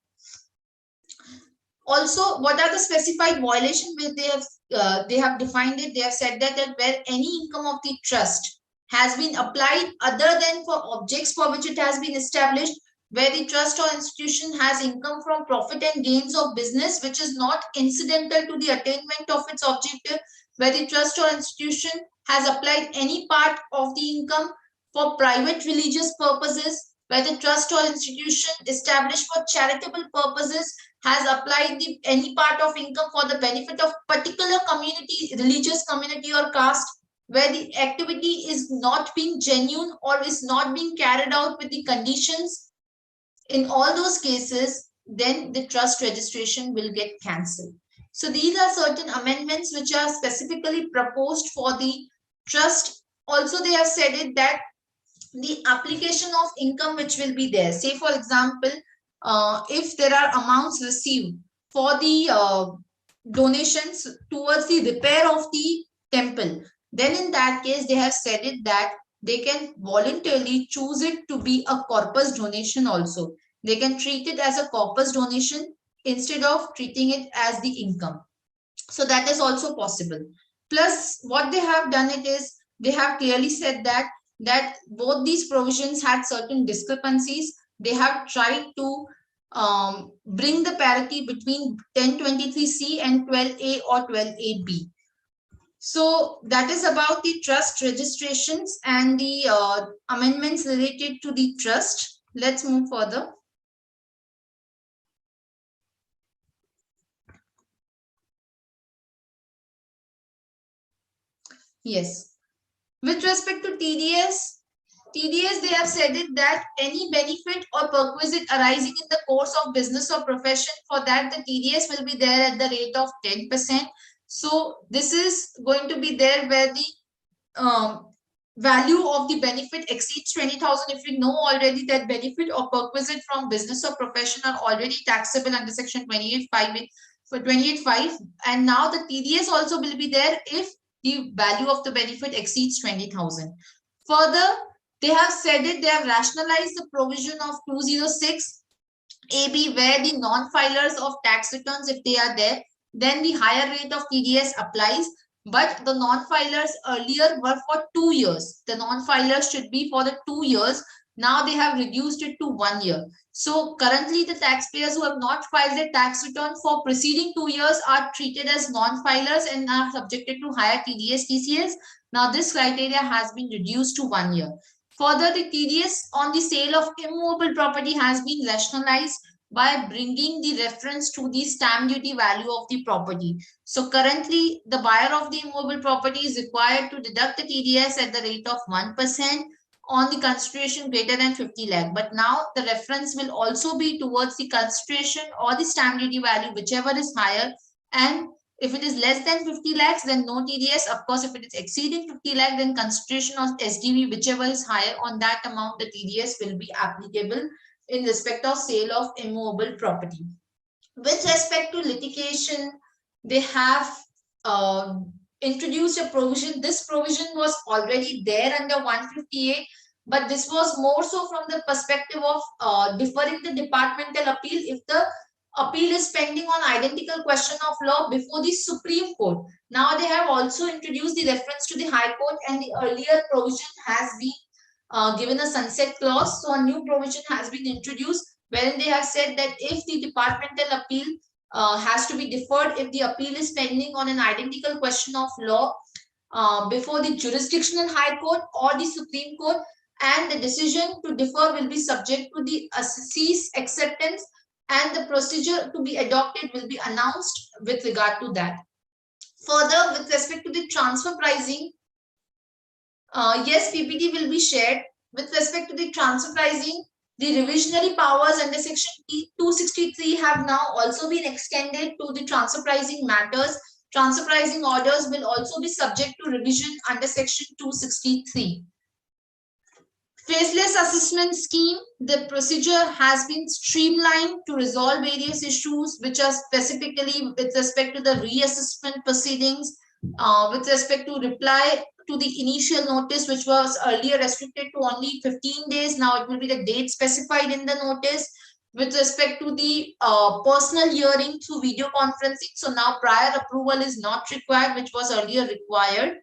Also, what are the specified violations where they have defined it? They have said that where any income of the trust has been applied other than for objects for which it has been established, where the trust or institution has income from profit and gains of business which is not incidental to the attainment of its objective, where the trust or institution has applied any part of the income for private religious purposes, where the trust or institution established for charitable purposes has applied any part of income for the benefit of particular community, religious community or caste, where the activity is not being genuine or is not being carried out with the conditions, in all those cases, then the trust registration will get cancelled. So these are certain amendments which are specifically proposed for the trust. Also, they have said it that the application of income which will be there, say for example, if there are amounts received for the donations towards the repair of the temple, then in that case they have said it that they can voluntarily choose it to be a corpus donation also. They can treat it as a corpus donation instead of treating it as the income. So that is also possible. Plus, what they have done it is they have clearly said that both these provisions had certain discrepancies. They have tried to bring the parity between 1023C and 12A or 12AB. So that is about the trust registrations and the amendments related to the trust. Let's move further. Yes. With respect to TDS, they have said it that any benefit or perquisite arising in the course of business or profession, for that the TDS will be there at the rate of 10%. So this is going to be there where the value of the benefit exceeds 20,000. If we know already that benefit or perquisite from business or profession are already taxable under section 28.5 for 28.5, and now the TDS also will be there if the value of the benefit exceeds 20,000. Further, they have said it, they have rationalized the provision of 206 AB where the non-filers of tax returns, if they are there, then the higher rate of TDS applies. But the non-filers earlier were for 2 years. The non-filers should be for the 2 years. Now they have reduced it to 1 year. So currently the taxpayers who have not filed their tax return for preceding 2 years are treated as non-filers and are subjected to higher TDS, TCS. Now this criteria has been reduced to 1 year. Further, the TDS on the sale of immovable property has been rationalized by bringing the reference to the stamp duty value of the property. So currently, the buyer of the immovable property is required to deduct the TDS at the rate of 1% on the consideration greater than 50 lakh. But now the reference will also be towards the consideration or the stamp duty value, whichever is higher. And if it is less than 50 lakhs, then no TDS. Of course, if it is exceeding 50 lakh, then consideration of SDV, whichever is higher, on that amount, the TDS will be applicable in respect of sale of immovable property. With respect to litigation, they have introduced a provision. This provision was already there under 158, but this was more so from the perspective of deferring the departmental appeal if the appeal is pending on identical question of law before the Supreme Court. Now they have also introduced the reference to the High Court, and the earlier provision has been given a sunset clause. So a new provision has been introduced wherein they have said that if the departmental appeal has to be deferred if the appeal is pending on an identical question of law before the jurisdictional High Court or the Supreme Court, and the decision to defer will be subject to the cease acceptance, and the procedure to be adopted will be announced with regard to that. Further, with respect to the transfer pricing, yes, PPT will be shared. With respect to the transfer pricing, the revisionary powers under section 263 have now also been extended to the transfer pricing matters. Transfer pricing orders will also be subject to revision under section 263. Faceless assessment scheme, the procedure has been streamlined to resolve various issues which are specifically with respect to the reassessment proceedings, with respect to reply to the initial notice, which was earlier restricted to only 15 days. Now it will be the date specified in the notice. With respect to the personal hearing through video conferencing, so now prior approval is not required, which was earlier required.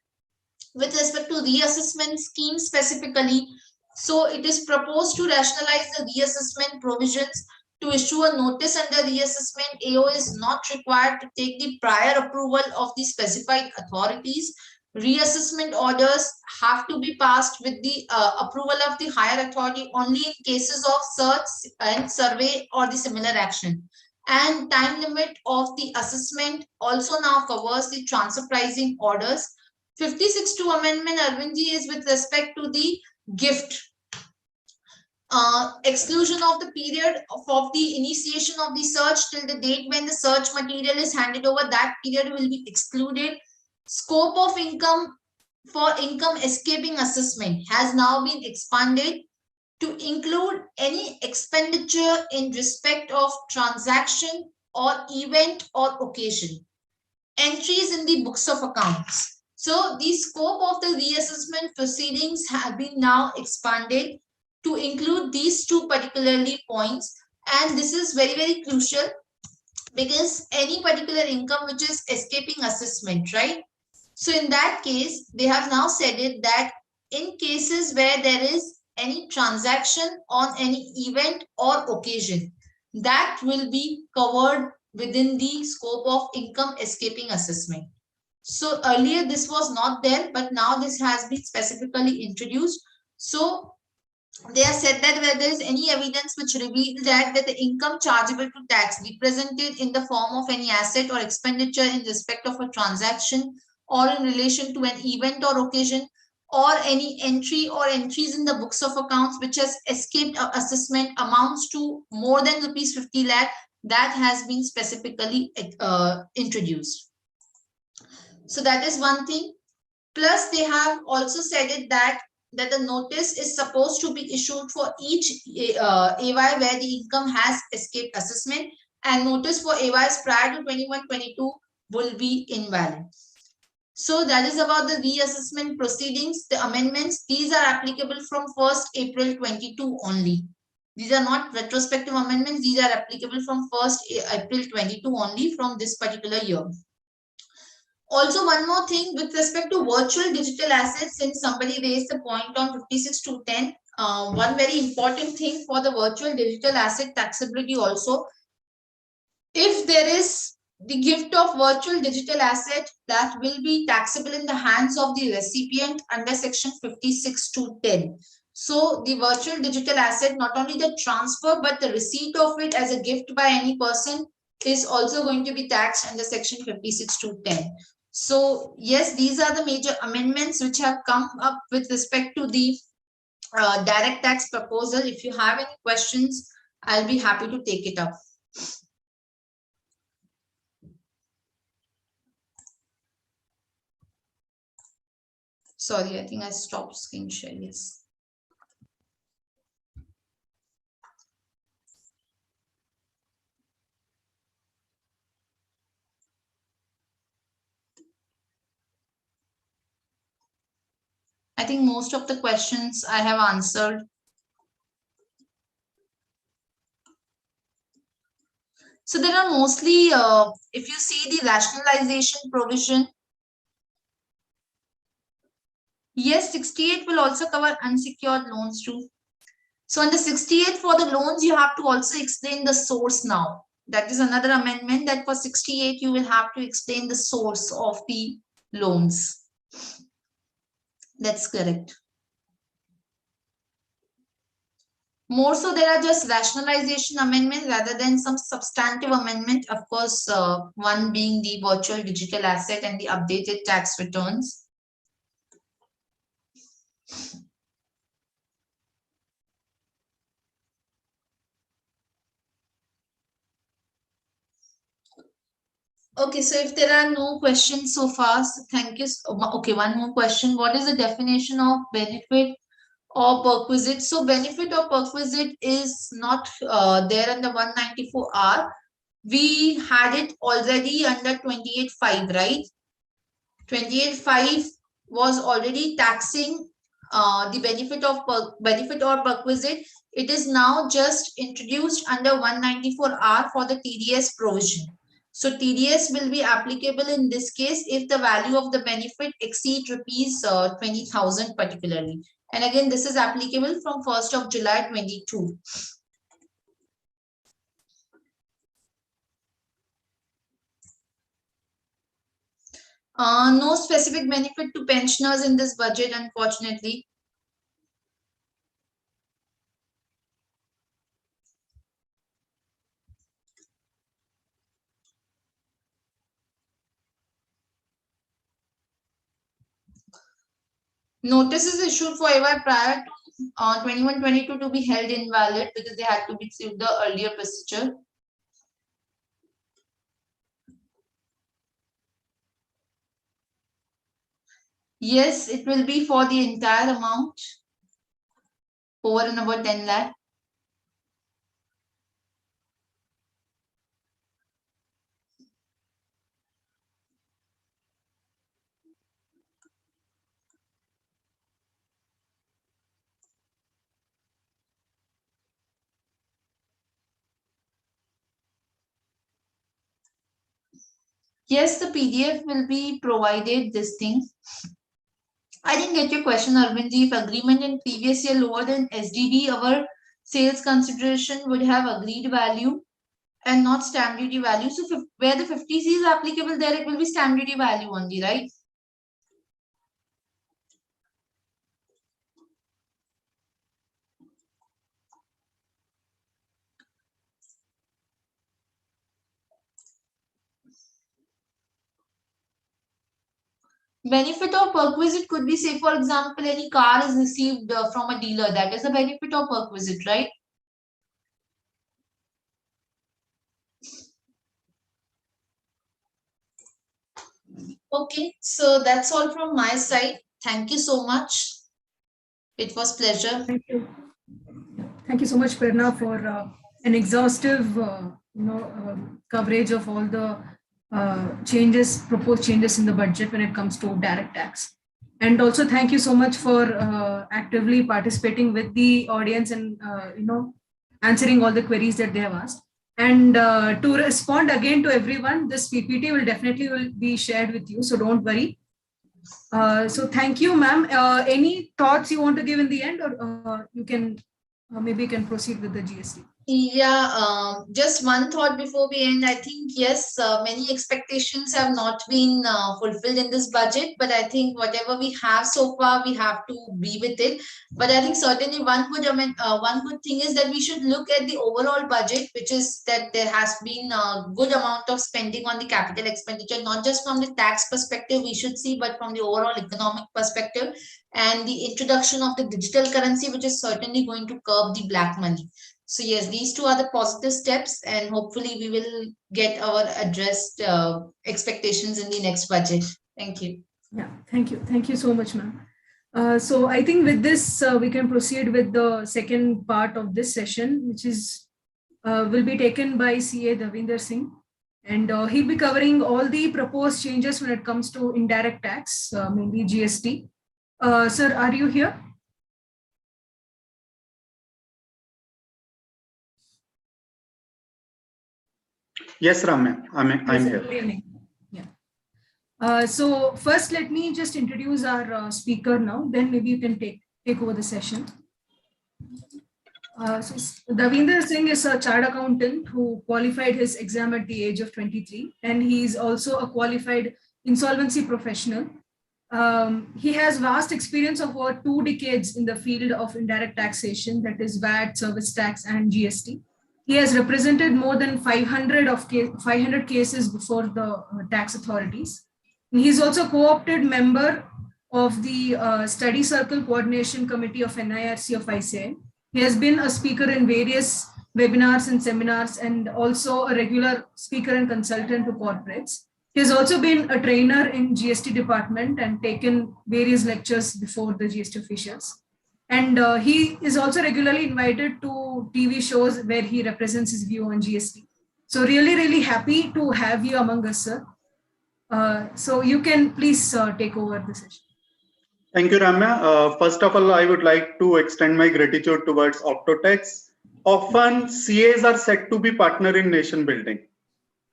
With respect to reassessment scheme specifically, so it is proposed to rationalize the reassessment provisions. To issue a notice under reassessment, AO is not required to take the prior approval of the specified authorities. Reassessment orders have to be passed with the approval of the higher authority only in cases of search and survey or the similar action. And time limit of the assessment also now covers the transfer pricing orders. 56 amendment, Arvindji, is with respect to the gift. Exclusion of the period of the initiation of the search till the date when the search material is handed over, that period will be excluded. Scope of income for income escaping assessment has now been expanded to include any expenditure in respect of transaction or event or occasion. Entries in the books of accounts. So the scope of the reassessment proceedings have been now expanded to include these two particularly points, and this is very, very crucial because any particular income which is escaping assessment, right? So in that case, they have now said it that in cases where there is any transaction on any event or occasion, that will be covered within the scope of income escaping assessment. So earlier this was not there, but now this has been specifically introduced. So they have said that where there is any evidence which reveals that the income chargeable to tax represented in the form of any asset or expenditure in respect of a transaction or in relation to an event or occasion or any entry or entries in the books of accounts which has escaped assessment amounts to more than rupees 50 lakh, that has been specifically introduced. So that is one thing. Plus they have also said it that the notice is supposed to be issued for each AY where the income has escaped assessment, and notice for AYs prior to 21-22 will be invalid. So that is about the reassessment proceedings. The amendments, these are applicable from 1st April 22 only. These are not retrospective amendments. These are applicable from 1st April 22 only from this particular year. Also, one more thing with respect to virtual digital assets, since somebody raised the point on 56(2)(10, one very important thing for the virtual digital asset taxability also, if there is the gift of virtual digital asset, that will be taxable in the hands of the recipient under section 56(2)(10. So the virtual digital asset, not only the transfer, but the receipt of it as a gift by any person is also going to be taxed under section 56(2)(10. So yes, these are the major amendments which have come up with respect to the direct tax proposal. If you have any questions, I'll be happy to take it up. Sorry, I think I stopped screen share. Yes. I think most of the questions I have answered. So there are mostly, if you see the rationalization provision, yes, 68 will also cover unsecured loans too. So under 68 for the loans, you have to also explain the source now. That is another amendment that for 68, you will have to explain the source of the loans. That's correct. More so, there are just rationalization amendments rather than some substantive amendment. Of course, one being the virtual digital asset and the updated tax returns. Okay, so if there are no questions so far, so thank you. Okay, one more question. What is the definition of benefit or perquisite? So benefit or perquisite is not there under 194R. We had it already under 28(5), right? 28(5) was already taxing the benefit or perquisite. It is now just introduced under 194R for the TDS provision. So TDS will be applicable in this case if the value of the benefit exceeds rupees 20,000 particularly. And again, this is applicable from 1st of July 22. No specific benefit to pensioners in this budget, unfortunately. Notice is issued for EY prior to 21-22 to be held invalid because they had to be through the earlier procedure. Yes, it will be for the entire amount over and above 10 lakh. Yes, the PDF will be provided this thing. I didn't get your question, Arvindji. If agreement in previous year lower than SDD, our sales consideration would have agreed value and not stamp duty value. So where the 50C is applicable, there it will be stamp duty value only, right? Benefit or perquisite could be, say, for example, any car is received from a dealer. That is a benefit or perquisite, right? Okay, so that's all from my side. Thank you so much. It was pleasure.
Thank you. Thank you so much, Prerna, for an exhaustive coverage of all the proposed changes in the budget when it comes to direct tax. And also thank you so much for actively participating with the audience and answering all the queries that they have asked. And to respond again to everyone, this PPT will be shared with you, so don't worry. So thank you, ma'am. Any thoughts you want to give in the end, or you can maybe you can proceed with the GST?
Yeah, just one thought before we end. I think, yes, many expectations have not been fulfilled in this budget, but I think whatever we have so far, we have to be with it. But I think certainly one good thing is that we should look at the overall budget, which is that there has been a good amount of spending on the capital expenditure, not just from the tax perspective we should see, but from the overall economic perspective, and the introduction of the digital currency, which is certainly going to curb the black money. So yes, these two are the positive steps, and hopefully we will get our addressed expectations in the next budget. Thank you.
Yeah, thank you. Thank you so much, ma'am. So I think with this, we can proceed with the second part of this session, which is will be taken by CA Davinder Singh. And he'll be covering all the proposed changes when it comes to indirect tax, mainly GST. Sir, are you here?
Yes, Ramya, I'm here.
Good evening. Yeah. So first, let me just introduce our speaker now. Then maybe you can take over the session. So Davinder Singh is a chartered accountant who qualified his exam at the age of 23, and he is also a qualified insolvency professional. He has vast experience of over 2 decades in the field of indirect taxation, that is VAT, service tax, and GST. He has represented more than 500 cases before the tax authorities. And he's also a co-opted member of the Study Circle Coordination Committee of NIRC of ICAI. He has been a speaker in various webinars and seminars, and also a regular speaker and consultant to corporates. He has also been a trainer in GST department and taken various lectures before the GST officials. And he is also regularly invited to TV shows where he represents his view on GST. So really, really happy to have you among us, sir. So you can please take over the session.
Thank you, Ramya. First of all, I would like to extend my gratitude towards Optotax. Often, CAs are said to be partner in nation building.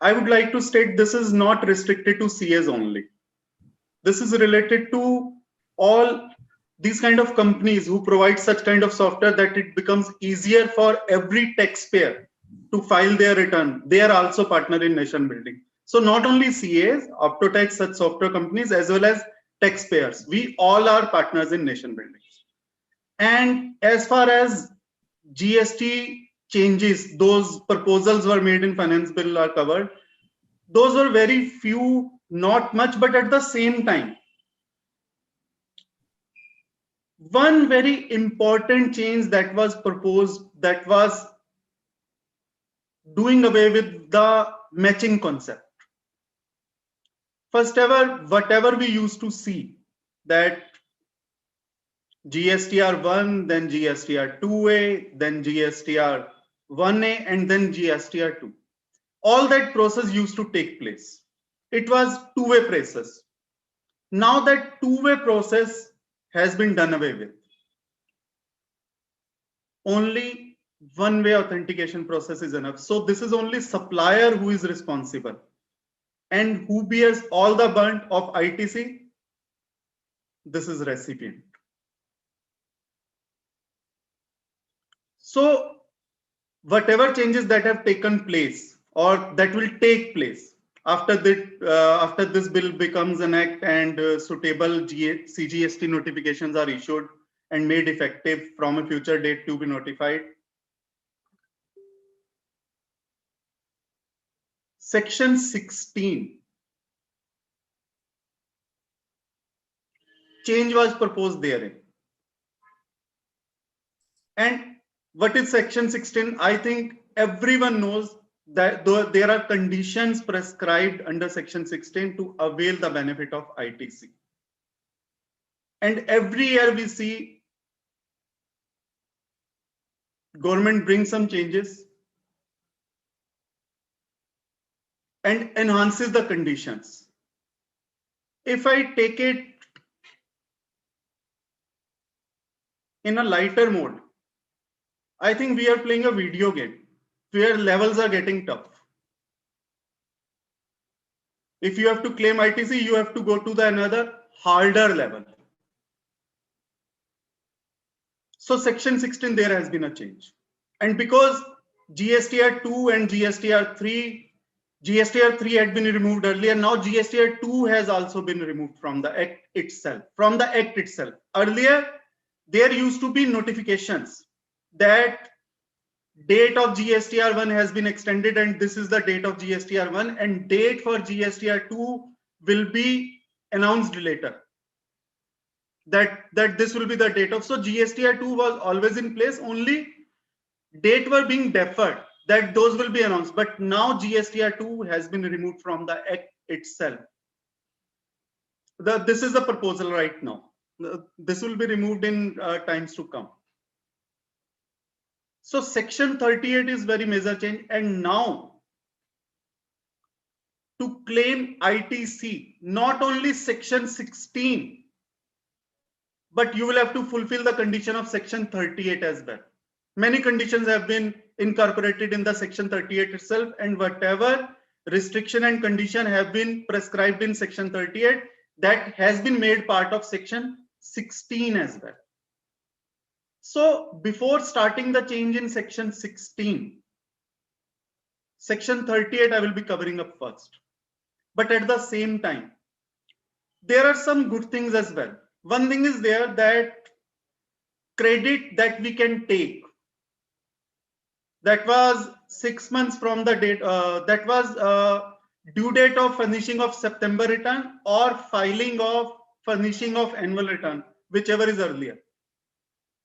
I would like to state this is not restricted to CAs only. This is related to all these kind of companies who provide such kind of software that it becomes easier for every taxpayer to file their return. They are also partner in nation building. So not only CAs, Optotax, such software companies, as well as taxpayers, we all are partners in nation building. And as far as GST changes, those proposals were made in finance bill are covered. Those were very few, not much, but at the same time, one very important change that was proposed, that was doing away with the matching concept. First ever, whatever we used to see, that GSTR 1, then GSTR 2A, then GSTR 1A, and then GSTR 2. All that process used to take place. It was two-way process. Now that two-way process has been done away with. Only one-way authentication process is enough. So this is only supplier who is responsible. And who bears all the brunt of ITC? This is recipient. So whatever changes that have taken place or that will take place after this bill becomes an act and suitable CGST notifications are issued and made effective from a future date to be notified. Section 16 change was proposed therein. And what is section 16? I think everyone knows that there are conditions prescribed under section 16 to avail the benefit of ITC. And every year we see government bring some changes and enhances the conditions. If I take it in a lighter mode, I think we are playing a video game where levels are getting tough. If you have to claim ITC, you have to go to the another harder level. So section 16, there has been a change. And because GSTR 2 and GSTR 3 had been removed earlier, now GSTR 2 has also been removed from the act itself. Earlier, there used to be notifications that date of GSTR 1 has been extended and this is the date of GSTR 1, and date for GSTR 2 will be announced later. That this will be the date of. So GSTR 2 was always in place, only date were being deferred, that those will be announced. But now GSTR 2 has been removed from the act itself. This is the proposal right now. This will be removed in times to come. So section 38 is very major change. And now to claim ITC, not only section 16, but you will have to fulfill the condition of section 38 as well. Many conditions have been incorporated in the section 38 itself, and whatever restriction and condition have been prescribed in section 38, that has been made part of section 16 as well. So before starting the change in section 16, section 38 I will be covering up first. But at the same time, there are some good things as well. One thing is there, that credit that we can take, that was 6 months from the date, that was due date of furnishing of September return or filing of furnishing of annual return, whichever is earlier.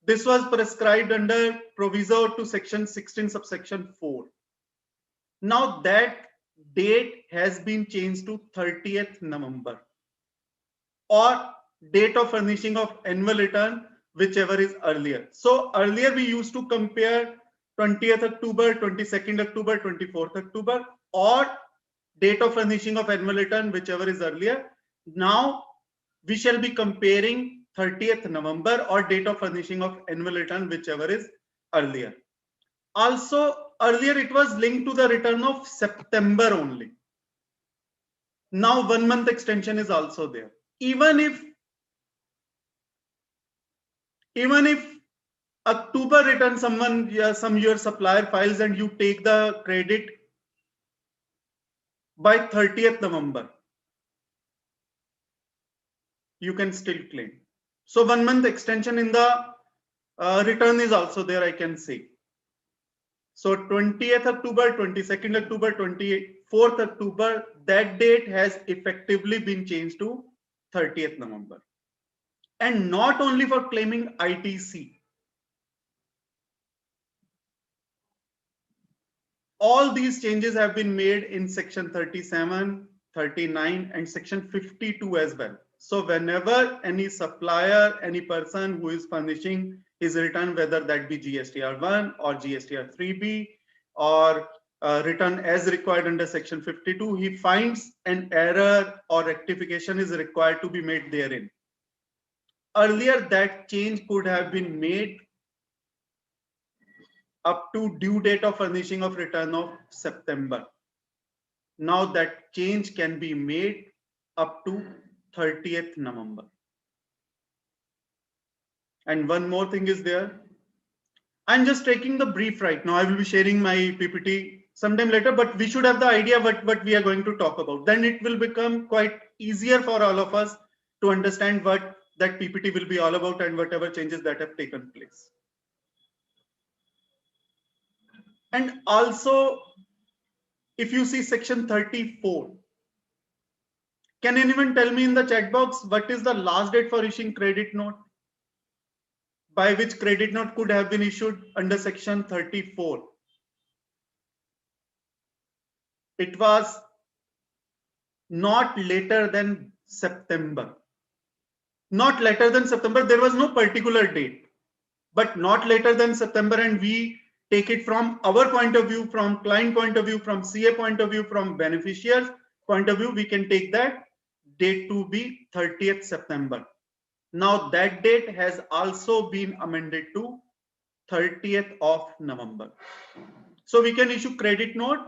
This was prescribed under proviso to section 16 subsection 4. Now that date has been changed to 30th November or date of furnishing of annual return, whichever is earlier. So earlier we used to compare 20th October, 22nd October, 24th October, or date of furnishing of annual return, whichever is earlier. Now we shall be comparing 30th November or date of furnishing of annual return, whichever is earlier. Also, earlier it was linked to the return of September only. Now 1 month extension is also there. Even if October return some your supplier files and you take the credit by 30th November, you can still claim. So 1 month extension in the return is also there, I can say. So 20th October, 22nd October, 24th October, that date has effectively been changed to 30th November. And not only for claiming ITC. All these changes have been made in section 37, 39 and section 52 as well. So whenever any supplier, any person who is furnishing his return, whether that be GSTR1 or GSTR3B or return as required under section 52, he finds an error or rectification is required to be made therein. Earlier, that change could have been made up to due date of furnishing of return of September. Now that change can be made up to 30th November. And one more thing is there. I'm just taking the brief right now. I will be sharing my PPT sometime later, but we should have the idea what we are going to talk about. Then it will become quite easier for all of us to understand what that PPT will be all about and whatever changes that have taken place. And also, if you see section 34, can anyone tell me in the chat box what is the last date for issuing credit note? By which credit note could have been issued under section 34? It was not later than September. Not later than September, there was no particular date, but not later than September, and we take it from our point of view, from client point of view, from CA point of view, from beneficiaries point of view, we can take that date to be 30th September. Now that date has also been amended to 30th of November. So we can issue credit note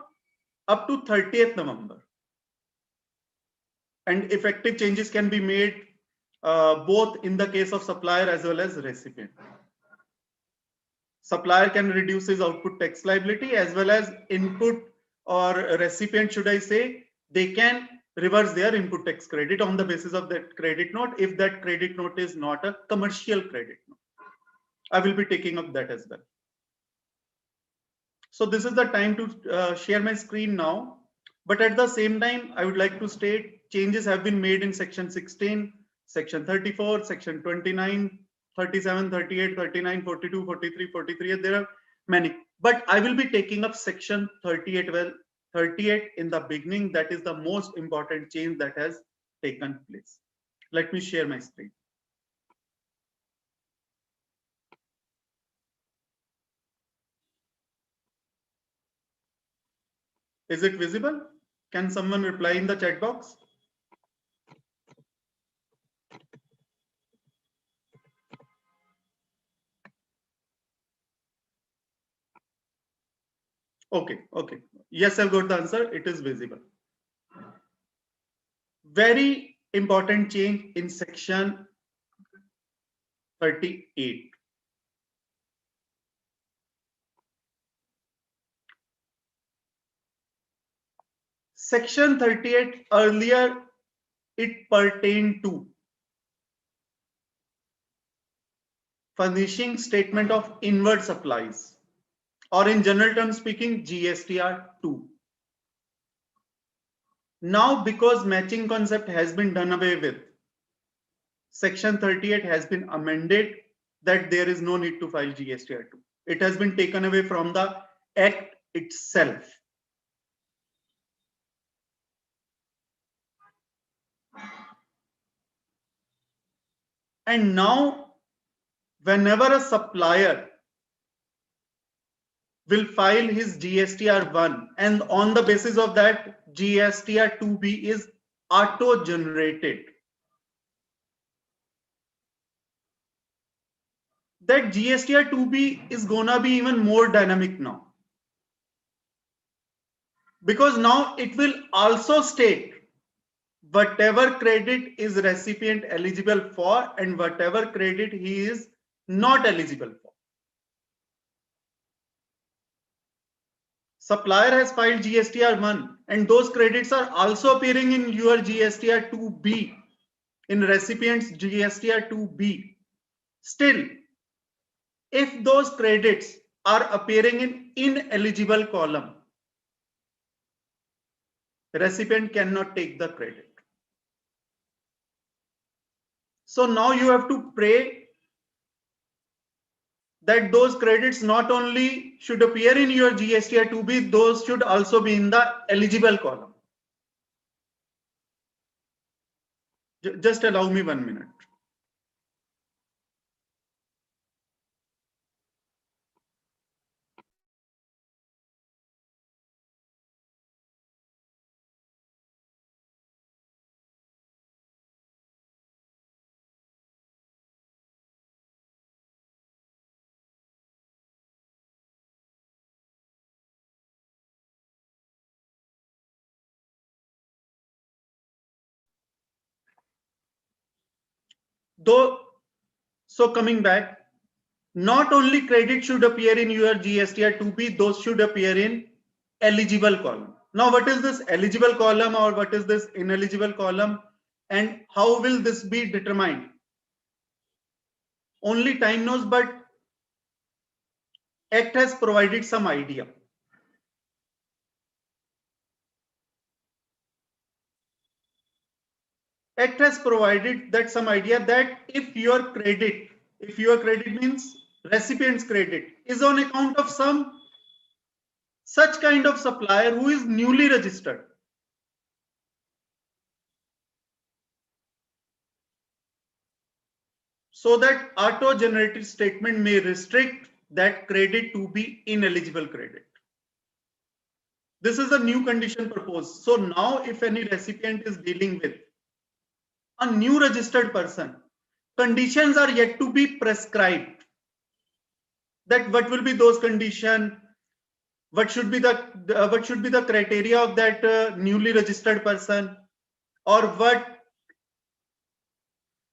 up to 30th November. And effective changes can be made both in the case of supplier as well as recipient. Supplier can reduce his output tax liability as well as input or recipient, should I say, they can reverse their input tax credit on the basis of that credit note if that credit note is not a commercial credit note. I will be taking up that as well. So this is the time to share my screen now. But at the same time, I would like to state changes have been made in section 16, section 34, section 29, 37, 38, 39, 42, 43, 43. There are many. But I will be taking up section 38, well, 38 in the beginning. That is the most important change that has taken place. Let me share my screen. Is it visible? Can someone reply in the chat box? Okay, okay. Yes, I've got the answer. It is visible. Very important change in section 38. Section 38 earlier, it pertained to furnishing statement of inward supplies, or in general terms speaking, GSTR2. Now, because matching concept has been done away with, section 38 has been amended that there is no need to file GSTR2. It has been taken away from the act itself. And now, whenever a supplier will file his GSTR1 and on the basis of that GSTR2B is auto generated, that GSTR2B is gonna be even more dynamic now, because now it will also state whatever credit is recipient eligible for and whatever credit he is not eligible for. supplier has filed GSTR 1 and those credits are also appearing in your GSTR 2B, in recipient's GSTR 2B. Still, if those credits are appearing in ineligible column, recipient cannot take the credit. So now you have to pray that those credits not only should appear in your GSTR 2B, those should also be in the eligible column. Just allow me 1 minute. So coming back, not only credit should appear in your GSTR 2B, those should appear in eligible column. Now, what is this eligible column or what is this ineligible column, and how will this be determined? Only time knows, but Act has provided some idea. Act has provided that some idea that if your credit means recipient's credit is on account of some such kind of supplier who is newly registered, so that auto-generated statement may restrict that credit to be ineligible credit. This is a new condition proposed. So now if any recipient is dealing with a new registered person, conditions are yet to be prescribed. That what will be those conditions? What should be the criteria of that newly registered person, or what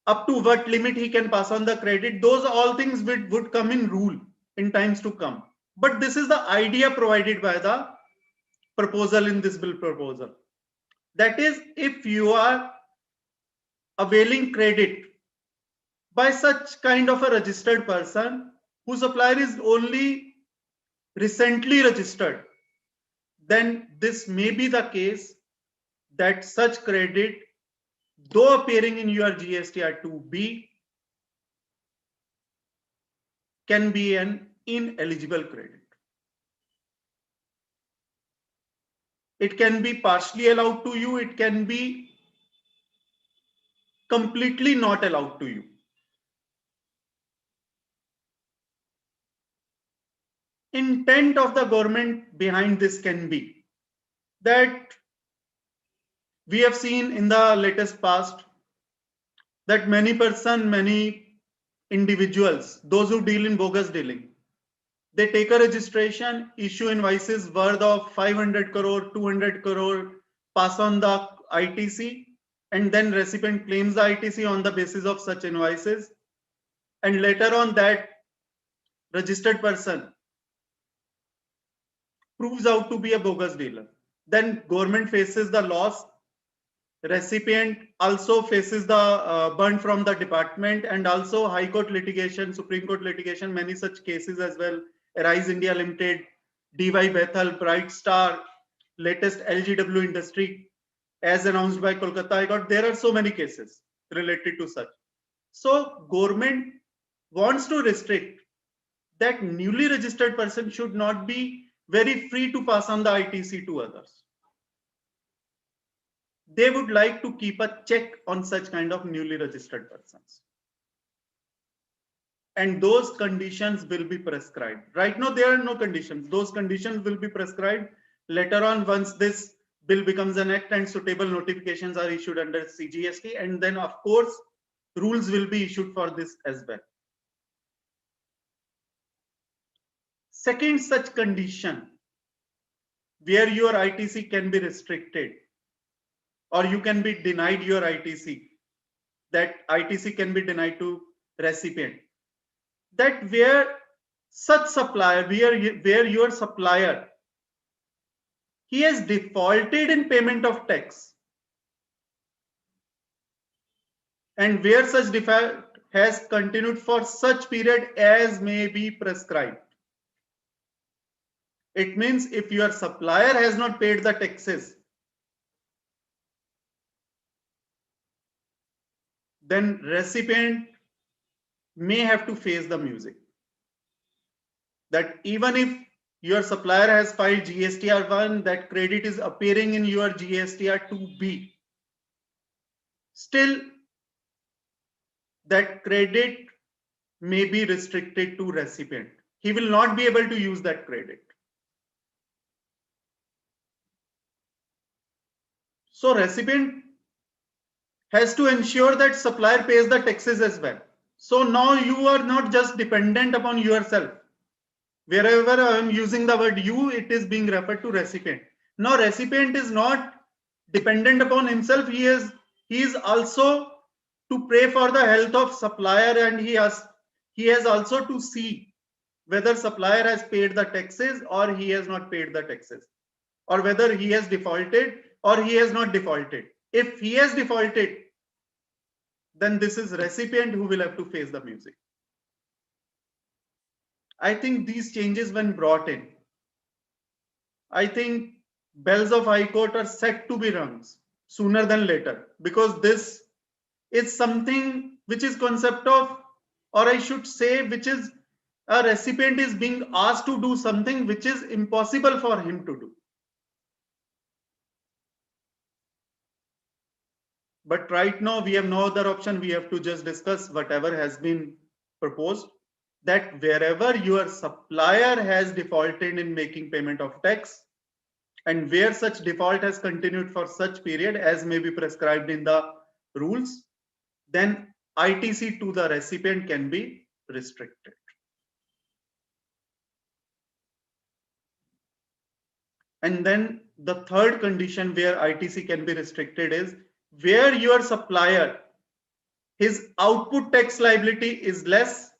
up to what limit he can pass on the credit? Those all things would come in rule in times to come. But this is the idea provided by the proposal in this bill proposal. That is, if you are availing credit by such kind of a registered person whose supplier is only recently registered, then this may be the case that such credit, though appearing in your GSTR 2B, can be an ineligible credit. It can be partially allowed to you, it can be completely not allowed to you. Intent of the government behind this can be that we have seen in the latest past that many individuals, those who deal in bogus dealing, they take a registration, issue invoices worth of 500 crore, 200 crore, pass on the ITC, and then recipient claims the ITC on the basis of such invoices. And later on that registered person proves out to be a bogus dealer. Then government faces the loss. Recipient also faces the burn from the department, and also High Court litigation, Supreme Court litigation, many such cases as well. Arise India Limited, DY Bethel, Bright Star, latest LGW Industry, as announced by Kolkata High Court. There are so many cases related to such. So government wants to restrict that newly registered person should not be very free to pass on the ITC to others. They would like to keep a check on such kind of newly registered persons. And those conditions will be prescribed. Right now, there are no conditions. Those conditions will be prescribed later on once this bill becomes an act and suitable notifications are issued under CGST. And then, of course, rules will be issued for this as well. Second such condition where your ITC can be restricted or you can be denied your ITC, that ITC can be denied to recipient, that where such supplier, where your supplier he has defaulted in payment of tax, and where such default has continued for such period as may be prescribed. It means if your supplier has not paid the taxes, then recipient may have to face the music. That even if your supplier has filed GSTR1, that credit is appearing in your GSTR2B, still that credit may be restricted to recipient. He will not be able to use that credit. So recipient has to ensure that supplier pays the taxes as well. So now you are not just dependent upon yourself. Wherever I am using the word you, it is being referred to recipient. Now recipient is not dependent upon himself. He is also to pray for the health of supplier, and he has also to see whether supplier has paid the taxes or he has not paid the taxes, or whether he has defaulted or he has not defaulted. If he has defaulted, then this is recipient who will have to face the music. I think these changes when brought in, I think bells of High Court are set to be rung sooner than later, because this is something which is concept of, or I should say, which is a recipient is being asked to do something which is impossible for him to do. But right now we have no other option. We have to just discuss whatever has been proposed, that wherever your supplier has defaulted in making payment of tax, and where such default has continued for such period as may be prescribed in the rules, then ITC to the recipient can be restricted. And then the third condition where ITC can be restricted is where your supplier, his output tax liability is less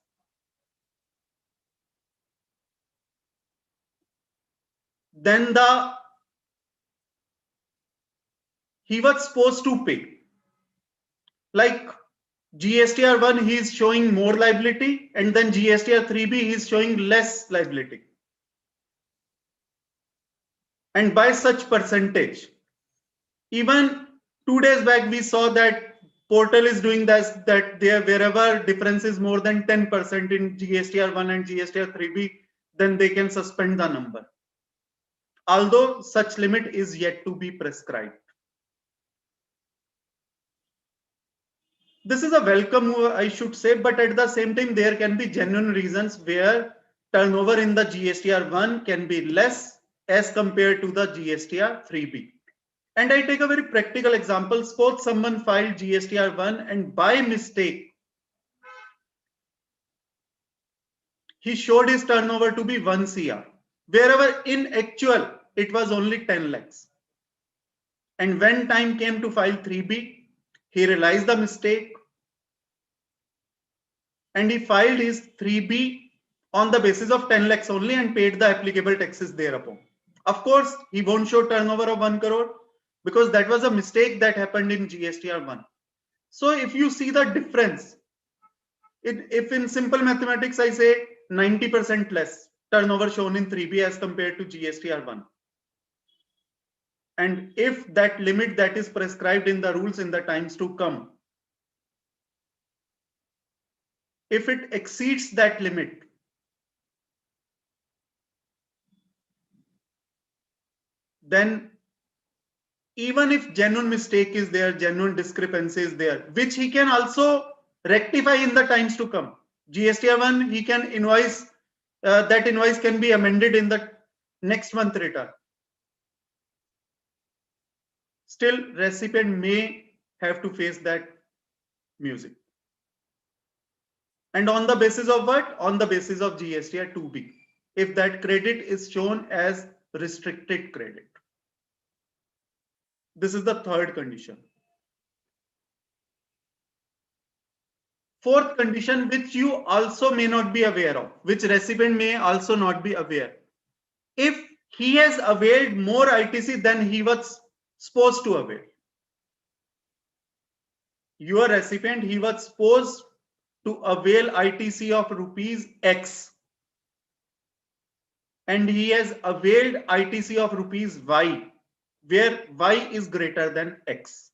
than he was supposed to pay. Like GSTR1, he is showing more liability, and then GSTR3B, he is showing less liability. And by such percentage, even 2 days back, we saw that portal is doing this, that there wherever difference is more than 10% in GSTR1 and GSTR3B, then they can suspend the number. Although such limit is yet to be prescribed. This is a welcome move, I should say, but at the same time, there can be genuine reasons where turnover in the GSTR1 can be less as compared to the GSTR3B. And I take a very practical example. Suppose someone filed GSTR1 and by mistake, he showed his turnover to be 1 CR, wherever in actual, it was only 10 lakhs. And when time came to file 3B, he realized the mistake and he filed his 3B on the basis of 10 lakhs only and paid the applicable taxes thereupon. Of course, he won't show turnover of 1 crore because that was a mistake that happened in GSTR1. So if you see the difference, if in simple mathematics I say 90% less turnover shown in 3B as compared to GSTR1. And if that limit that is prescribed in the rules in the times to come, if it exceeds that limit, then even if genuine mistake is there, genuine discrepancy is there, which he can also rectify in the times to come. GSTR1, he can invoice, that invoice can be amended in the next month return. Still, recipient may have to face that music. And on the basis of what? On the basis of GSTR 2B. If that credit is shown as restricted credit. This is the third condition. Fourth condition, which you also may not be aware of, which recipient may also not be aware. If he has availed more ITC than he was supposed to avail. Your recipient, he was supposed to avail ITC of rupees X, and he has availed ITC of rupees Y, where Y is greater than X.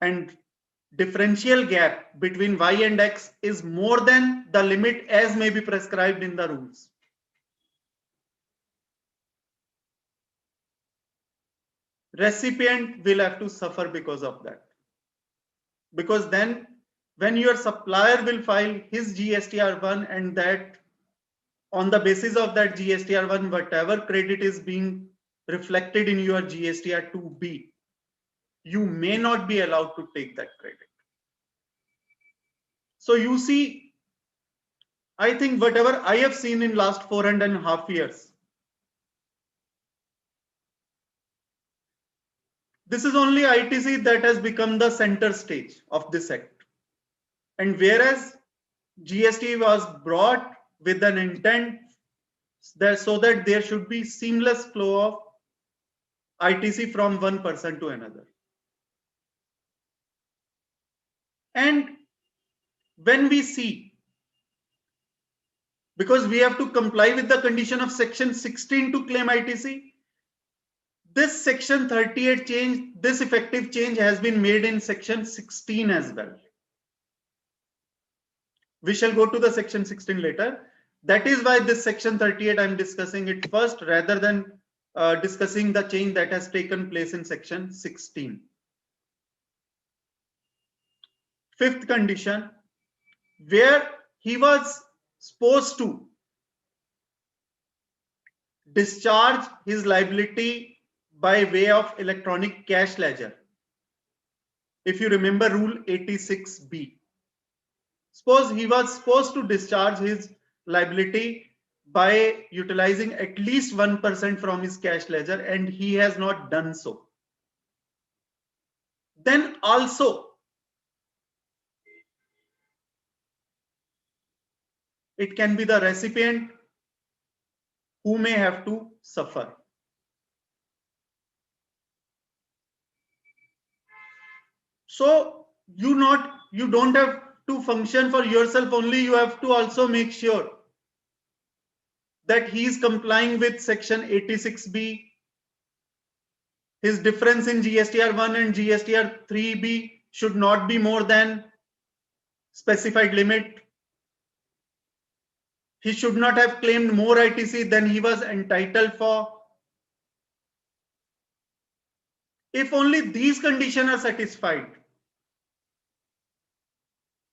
And differential gap between Y and X is more than the limit as may be prescribed in the rules. Recipient will have to suffer because of that. Because then when your supplier will file his GSTR1, and that on the basis of that GSTR1, whatever credit is being reflected in your GSTR2B, you may not be allowed to take that credit. So you see, I think whatever I have seen in last 4.5 years, this is only ITC that has become the center stage of this act. And whereas GST was brought with an intent that so that there should be seamless flow of ITC from one person to another. And when we see, because we have to comply with the condition of section 16 to claim ITC, this section 38 change, this effective change has been made in section 16 as well. We shall go to the section 16 later. That is why this section 38, I'm discussing it first rather than discussing the change that has taken place in section 16. Fifth condition, where he was supposed to discharge his liability by way of electronic cash ledger. If you remember rule 86B, suppose he was supposed to discharge his liability by utilizing at least 1% from his cash ledger, and he has not done so. Then also it can be the recipient who may have to suffer. So you don't have to function for yourself only, you have to also make sure that he is complying with section 86B. His difference in GSTR1 and GSTR3B should not be more than specified limit. He should not have claimed more ITC than he was entitled for. If only these conditions are satisfied,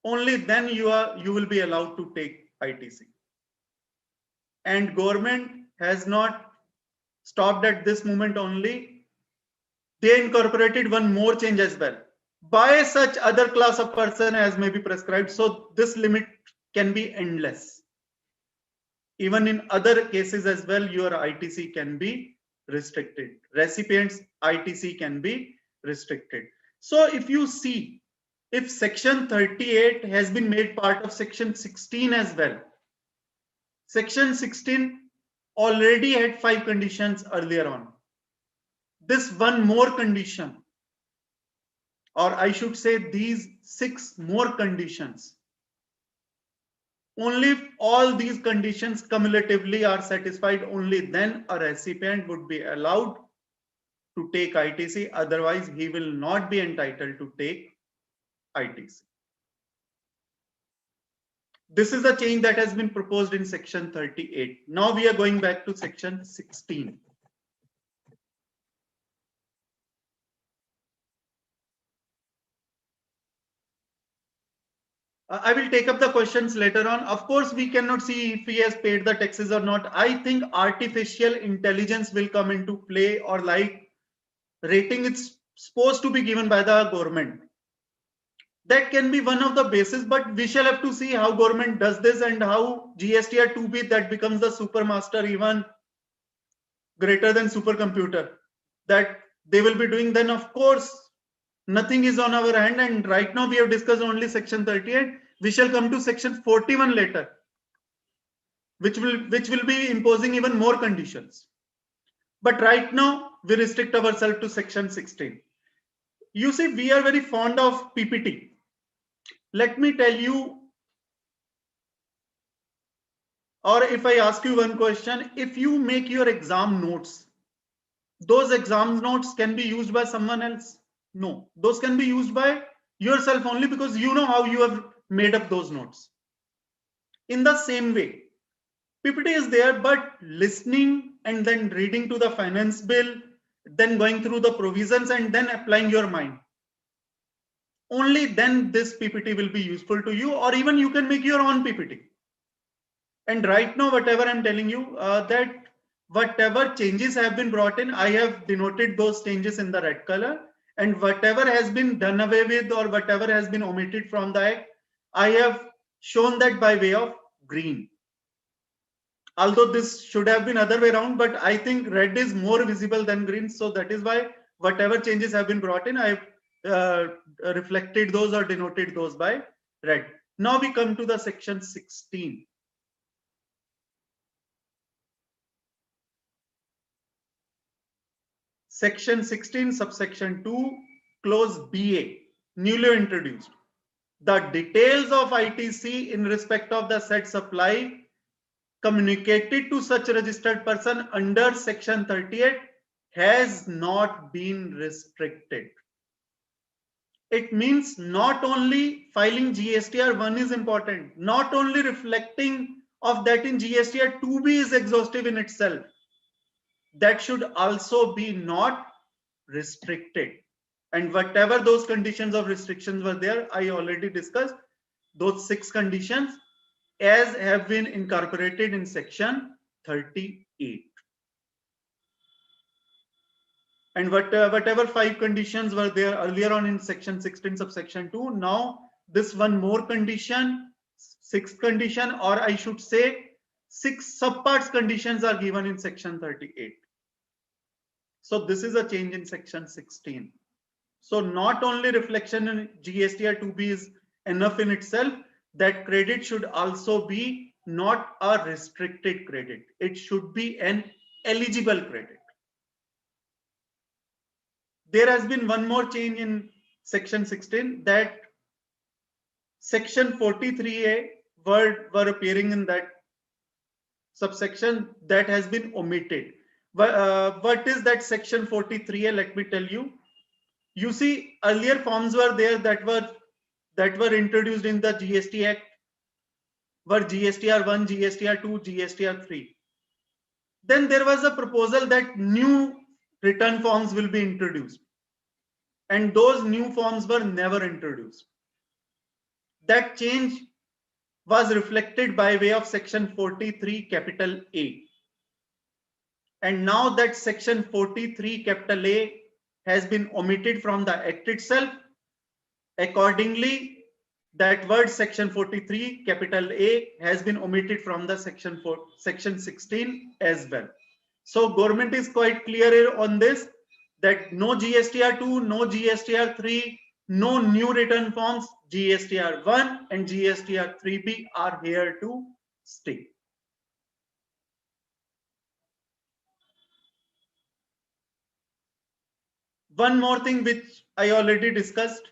only then you will be allowed to take ITC. And government has not stopped at this moment only. They incorporated one more change as well. By such other class of person as may be prescribed, so this limit can be endless. Even in other cases as well, your ITC can be restricted. Recipients' ITC can be restricted. So if you see, if section 38 has been made part of section 16 as well, section 16 already had 5 conditions earlier on. This one more condition, or I should say these 6 more conditions, only if all these conditions cumulatively are satisfied, only then a recipient would be allowed to take ITC. Otherwise, he will not be entitled to take ITC. This is the change that has been proposed in section 38. Now we are going back to section 16. I will take up the questions later on. Of course, we cannot see if he has paid the taxes or not. I think artificial intelligence will come into play, or like rating it's supposed to be given by the government. That can be one of the bases, but we shall have to see how government does this and how GSTR2B that becomes the supermaster, even greater than supercomputer, that they will be doing. Then of course nothing is on our hand, and right now we have discussed only section 38. We shall come to section 41 later. which will be imposing even more conditions. But right now we restrict ourselves to section 16. You see, we are very fond of PPT. Let me tell you, or if I ask you one question, if you make your exam notes, those exam notes can be used by someone else? No, those can be used by yourself only, because you know how you have made up those notes. In the same way, PPT is there, but listening and then reading to the finance bill, then going through the provisions and then applying your mind. Only then this PPT will be useful to you, or even you can make your own PPT. And right now, whatever I'm telling you, that whatever changes have been brought in, I have denoted those changes in the red color, and whatever has been done away with or whatever has been omitted from the act, I have shown that by way of green. Although this should have been other way around, but I think red is more visible than green. So that is why whatever changes have been brought in, I've reflected those or denoted those by red. Now we come to the section 16. Section 16, subsection 2, clause BA, newly introduced. The details of ITC in respect of the said supply communicated to such registered person under section 38 has not been restricted. It means not only filing GSTR 1 is important, not only reflecting of that in GSTR 2B is exhaustive in itself. That should also be not restricted. And whatever those conditions of restrictions were there, I already discussed those 6 conditions as have been incorporated in section 38. And whatever 5 conditions were there earlier on in section 16 subsection 2, now this one more condition, 6th condition, or I should say 6 subparts conditions are given in section 38. So this is a change in section 16. So not only reflection in GSTR 2B is enough in itself, that credit should also be not a restricted credit. It should be an eligible credit. There has been one more change in section 16, that section 43A were appearing in that subsection that has been omitted. What is that section 43A? Let me tell you. You see, earlier forms were there that were introduced in the GST Act, were GSTR 1, GSTR 2, GSTR 3. Then there was a proposal that new return forms will be introduced, and those new forms were never introduced. That change was reflected by way of section 43 capital A. And now that section 43 capital A has been omitted from the Act itself, accordingly, that word section 43 capital A has been omitted from the section 16 as well. So government is quite clear here on this, that no GSTR 2, no GSTR 3, no new return forms. GSTR 1 and GSTR 3B are here to stay. One more thing which I already discussed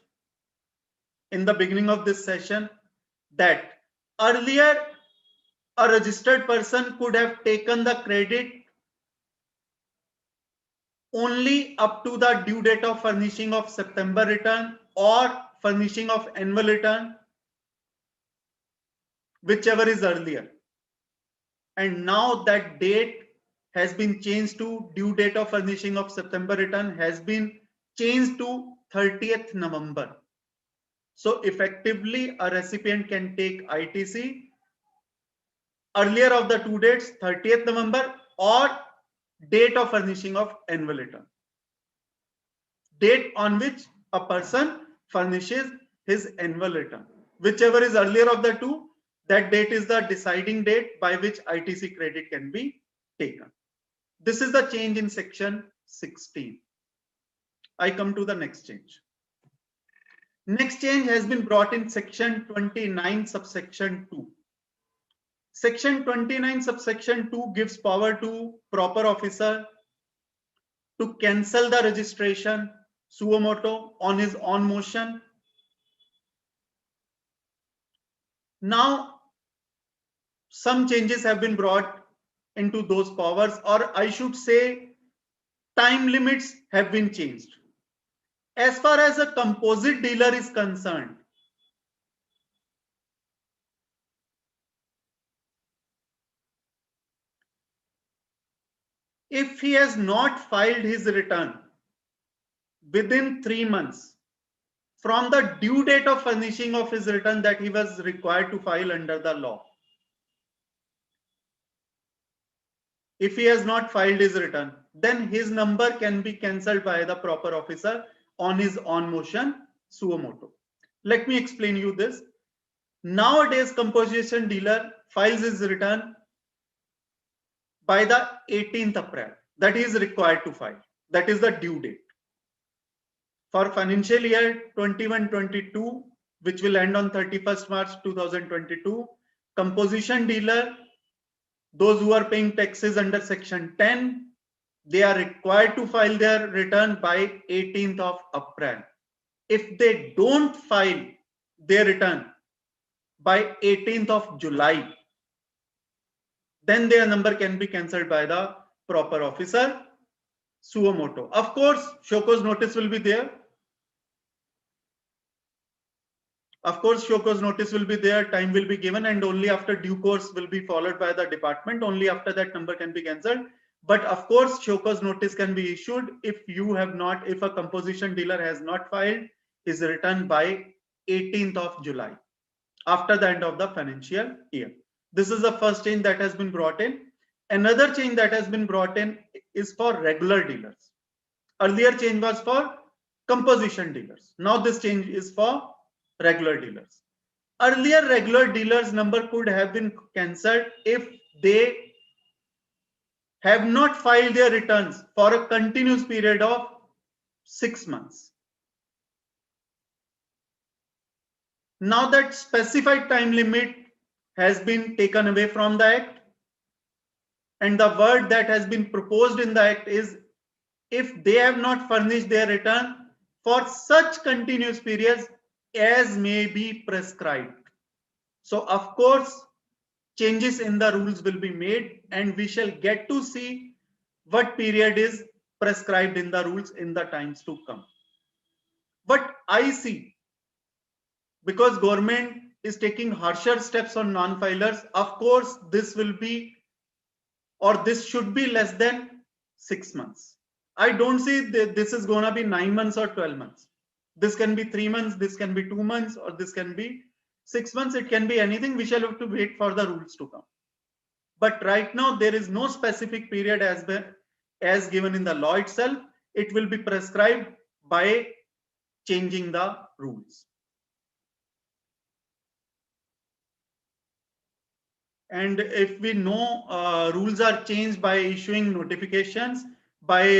in the beginning of this session, that earlier a registered person could have taken the credit only up to the due date of furnishing of September return or furnishing of annual return, whichever is earlier. And now that date has been changed to due date of furnishing of September return has been changed to 30th November. So effectively a recipient can take ITC earlier of the 2 dates, 30th November or date of furnishing of annual return, date on which a person furnishes his annual return. Whichever is earlier of the two, that date is the deciding date by which ITC credit can be taken. This is the change in section 16. I come to the next change. Next change has been brought in section 29 subsection 2. Section 29 subsection 2 gives power to proper officer to cancel the registration suo motu on his own motion. Now, some changes have been brought into those powers, or I should say, time limits have been changed. As far as a composite dealer is concerned, if he has not filed his return within 3 months from the due date of furnishing of his return that he was required to file under the law, if he has not filed his return, then his number can be cancelled by the proper officer on his own motion suo motu. Let me explain you this. Nowadays, composition dealer files his return by the 18th April. That is required to file. That is the due date. For financial year 21-22, which will end on 31st March 2022, composition dealer, those who are paying taxes under section 10, they are required to file their return by 18th of April. If they don't file their return by 18th of July, then their number can be cancelled by the proper officer suo motu. Of course, show cause notice will be there. Of course, show cause notice will be there, time will be given, and only after due course will be followed by the department. Only after that number can be cancelled. But of course, show cause notice can be issued if you have not, if a composition dealer has not filed his return by 18th of July, after the end of the financial year. This is the first change that has been brought in. Another change that has been brought in is for regular dealers. Earlier change was for composition dealers. Now this change is for regular dealers. Earlier, regular dealers number could have been cancelled if they have not filed their returns for a continuous period of 6 months. Now that specified time limit has been taken away from the act, and the word that has been proposed in the act is if they have not furnished their return for such continuous periods as may be prescribed. So of course, changes in the rules will be made, and we shall get to see what period is prescribed in the rules in the times to come. But I see, because government is taking harsher steps on non-filers, of course this will be, or this should be less than 6 months. I don't see that this is going to be 9 months or 12 months. This can be 3 months, this can be 2 months, or this can be 6 months. It can be anything. We shall have to wait for the rules to come. But right now there is no specific period as given in the law itself. It will be prescribed by changing the rules. And if we know rules are changed by issuing notifications, by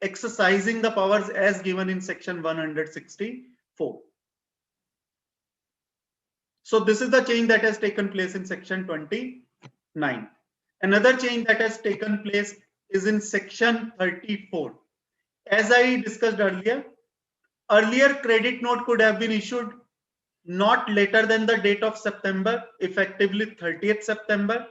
exercising the powers as given in section 164. So this is the change that has taken place in section 29. Another change that has taken place is in section 34. As I discussed earlier credit note could have been issued not later than the date of September, effectively 30th September.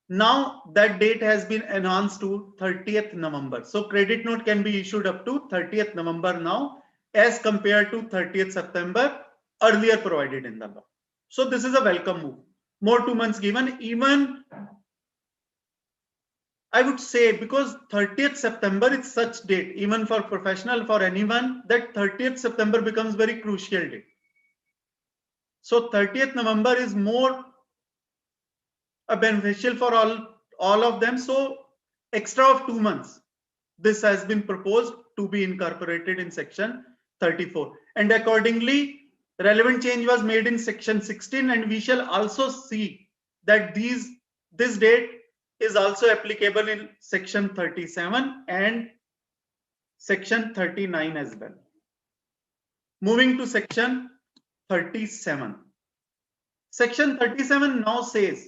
Now that date has been enhanced to 30th November. So credit note can be issued up to 30th November now, as compared to 30th September earlier provided in the law. So this is a welcome move. More 2 months given, even I would say, because 30th September is such date, even for professional, for anyone, that 30th September becomes very crucial date. So 30th November is more beneficial for all of them. So extra of 2 months, this has been proposed to be incorporated in section 34. And accordingly, relevant change was made in section 16, and we shall also see that this date is also applicable in section 37 and section 39 as well. Moving to section 37. Section 37 now says,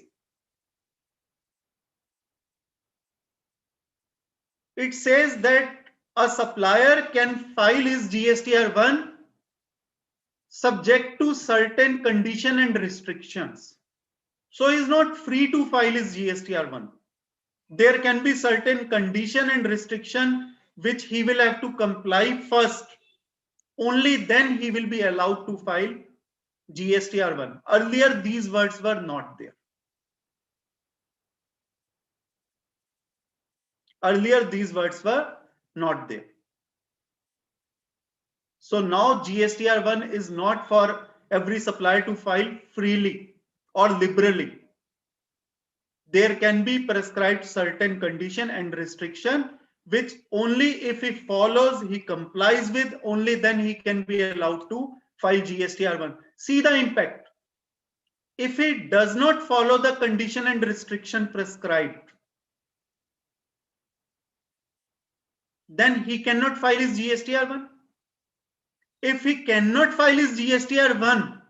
it says that a supplier can file his GSTR1 subject to certain condition and restrictions. So he is not free to file his GSTR1. There can be certain condition and restriction which he will have to comply first. Only then he will be allowed to file GSTR1. Earlier, these words were not there. Earlier, these words were not there. So now GSTR1 is not for every supplier to file freely or liberally. There can be prescribed certain condition and restriction which only if he follows, he complies with, only then he can be allowed to file GSTR1. See the impact. If he does not follow the condition and restriction prescribed, then he cannot file his GSTR1. If he cannot file his GSTR1,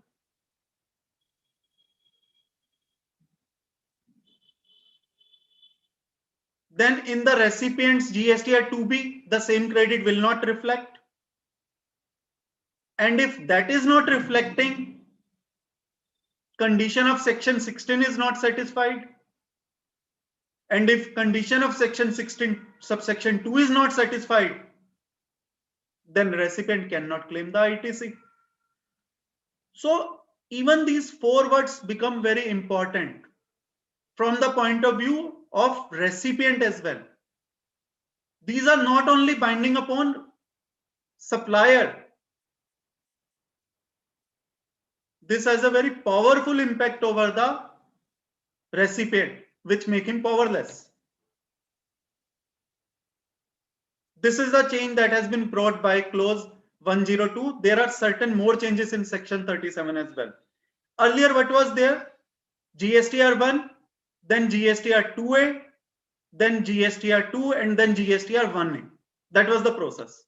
then in the recipient's GSTR2B, the same credit will not reflect. And if that is not reflecting, condition of section 16 is not satisfied. And if condition of section 16 subsection 2 is not satisfied, then recipient cannot claim the ITC. So even these four words become very important from the point of view of recipient as well. These are not only binding upon supplier. This has a very powerful impact over the recipient, which make him powerless. This is the change that has been brought by clause 102. There are certain more changes in section 37 as well. Earlier, what was there? GSTR1, then GSTR2A, then GSTR2, and then GSTR1A. That was the process.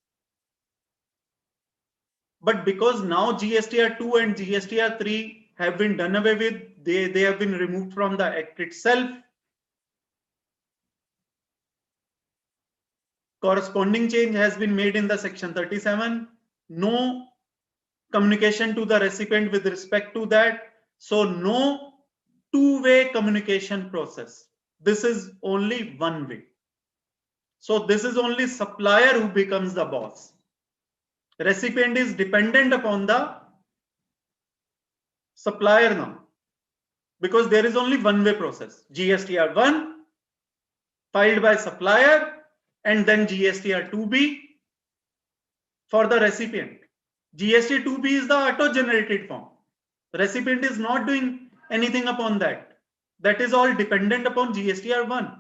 But because now GSTR2 and GSTR3 have been done away with, they have been removed from the Act itself. Corresponding change has been made in the section 37. No communication to the recipient with respect to that. So no two-way communication process. This is only one way. So this is only supplier who becomes the boss. Recipient is dependent upon the supplier now, because there is only one-way process. GSTR1 filed by supplier, and then GSTR2B for the recipient. GST2B is the auto-generated form. The recipient is not doing anything upon that. That is all dependent upon GSTR1.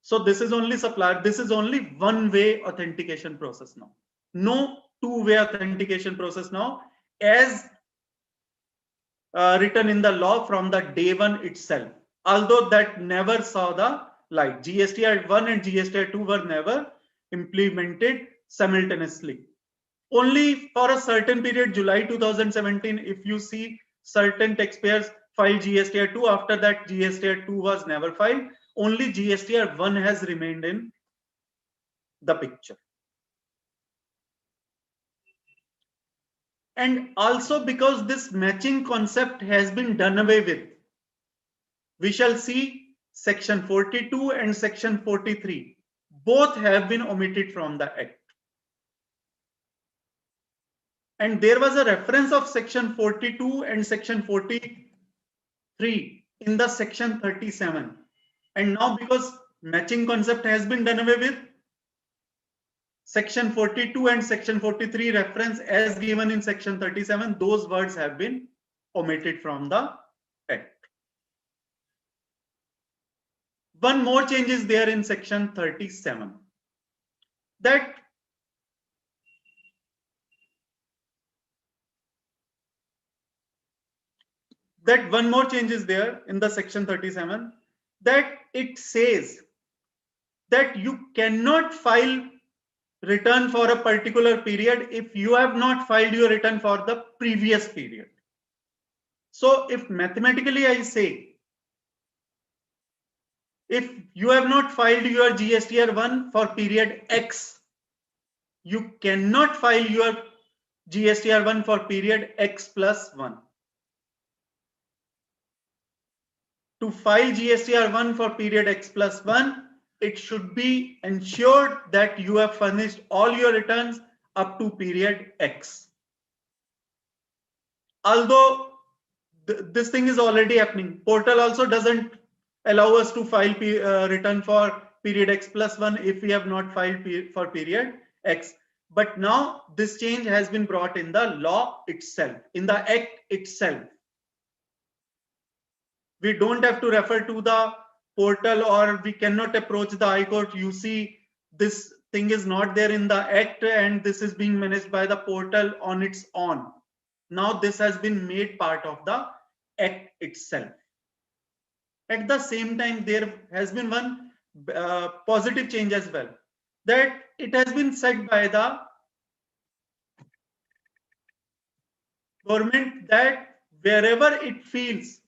So this is only supplier. This is only one-way authentication process now. No two-way authentication process now, as written in the law from the day one itself. Although that never saw the light. GSTR1 and GSTR2 were never implemented simultaneously. Only for a certain period, July 2017, if you see certain taxpayers file GSTR2, after that GSTR2 was never filed. Only GSTR1 has remained in the picture. And also because this matching concept has been done away with, we shall see section 42 and section 43. Both have been omitted from the Act. And there was a reference of section 42 and section 43 in the section 37. And now because matching concept has been done away with, section 42 and section 43 reference as given in section 37, those words have been omitted from the Act. One more change is there in section 37. That one more change is there in the section 37, that it says that you cannot file return for a particular period if you have not filed your return for the previous period. So if mathematically I say, if you have not filed your GSTR1 for period X, you cannot file your GSTR1 for period X plus 1. To file GSTR1 for period X plus 1, it should be ensured that you have furnished all your returns up to period X. Although this thing is already happening, portal also doesn't allow us to file return for period X plus 1 if we have not filed for period X. But now this change has been brought in the law itself, in the act itself. We don't have to refer to the portal, or we cannot approach the High Court. You see, this thing is not there in the act and this is being managed by the portal on its own. Now this has been made part of the act itself. At the same time, there has been one positive change as well, that it has been said by the government that wherever it feels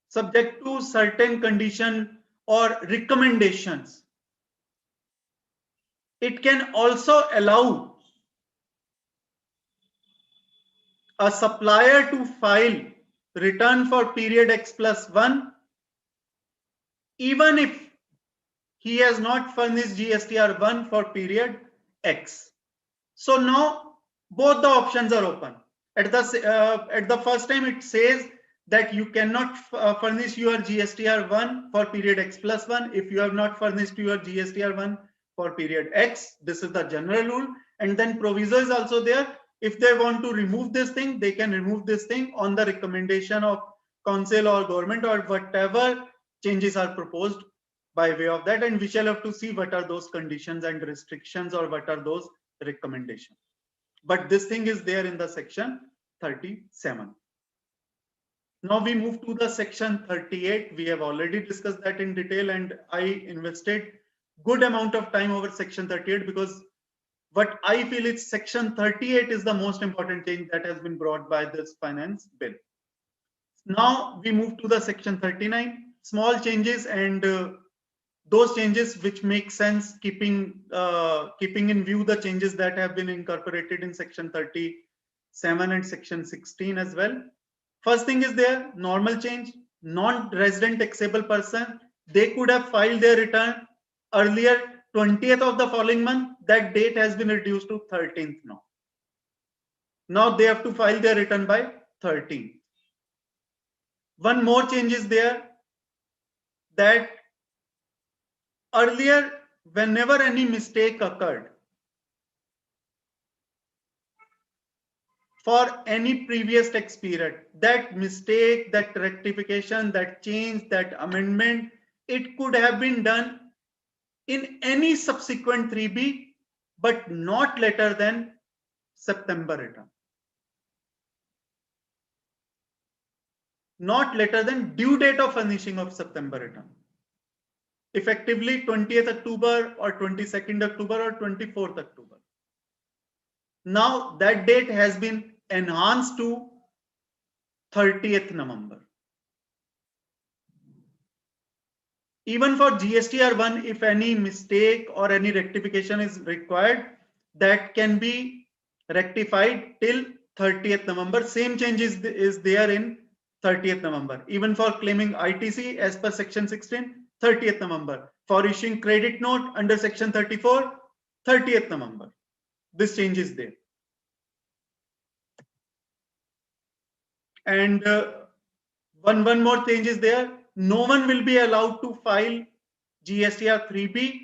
subject to certain condition or recommendations, it can also allow a supplier to file return for period X plus 1 even if he has not furnished GSTR1 for period X. So now both the options are open. At the first time it says that you cannot furnish your GSTR1 for period X plus 1 if you have not furnished your GSTR1 for period X. This is the general rule. And then proviso is also there. If they want to remove this thing, they can remove this thing on the recommendation of council or government or whatever changes are proposed by way of that. And we shall have to see what are those conditions and restrictions or what are those recommendations. But this thing is there in the section 37. Now we move to the section 38. We have already discussed that in detail and I invested good amount of time over section 38 because what I feel is section 38 is the most important change that has been brought by this finance bill. Now we move to the section 39, small changes and those changes which make sense keeping in view the changes that have been incorporated in section 37 and section 16 as well. First thing is there, normal change, non-resident taxable person, they could have filed their return earlier 20th of the following month. That date has been reduced to 13th now. Now they have to file their return by 13th. One more change is there, that earlier whenever any mistake occurred for any previous tax period, that mistake, that rectification, that change, that amendment, it could have been done in any subsequent 3B, but not later than September return. Not later than due date of furnishing of September return. Effectively 20th October or 22nd October or 24th October. Now that date has been enhanced to 30th November. Even for GSTR1, if any mistake or any rectification is required, that can be rectified till 30th November. Same change is there in 30th November. Even for claiming ITC as per section 16, 30th November. For issuing credit note under section 34, 30th November. This change is there. And one more change is there. No one will be allowed to file GSTR 3B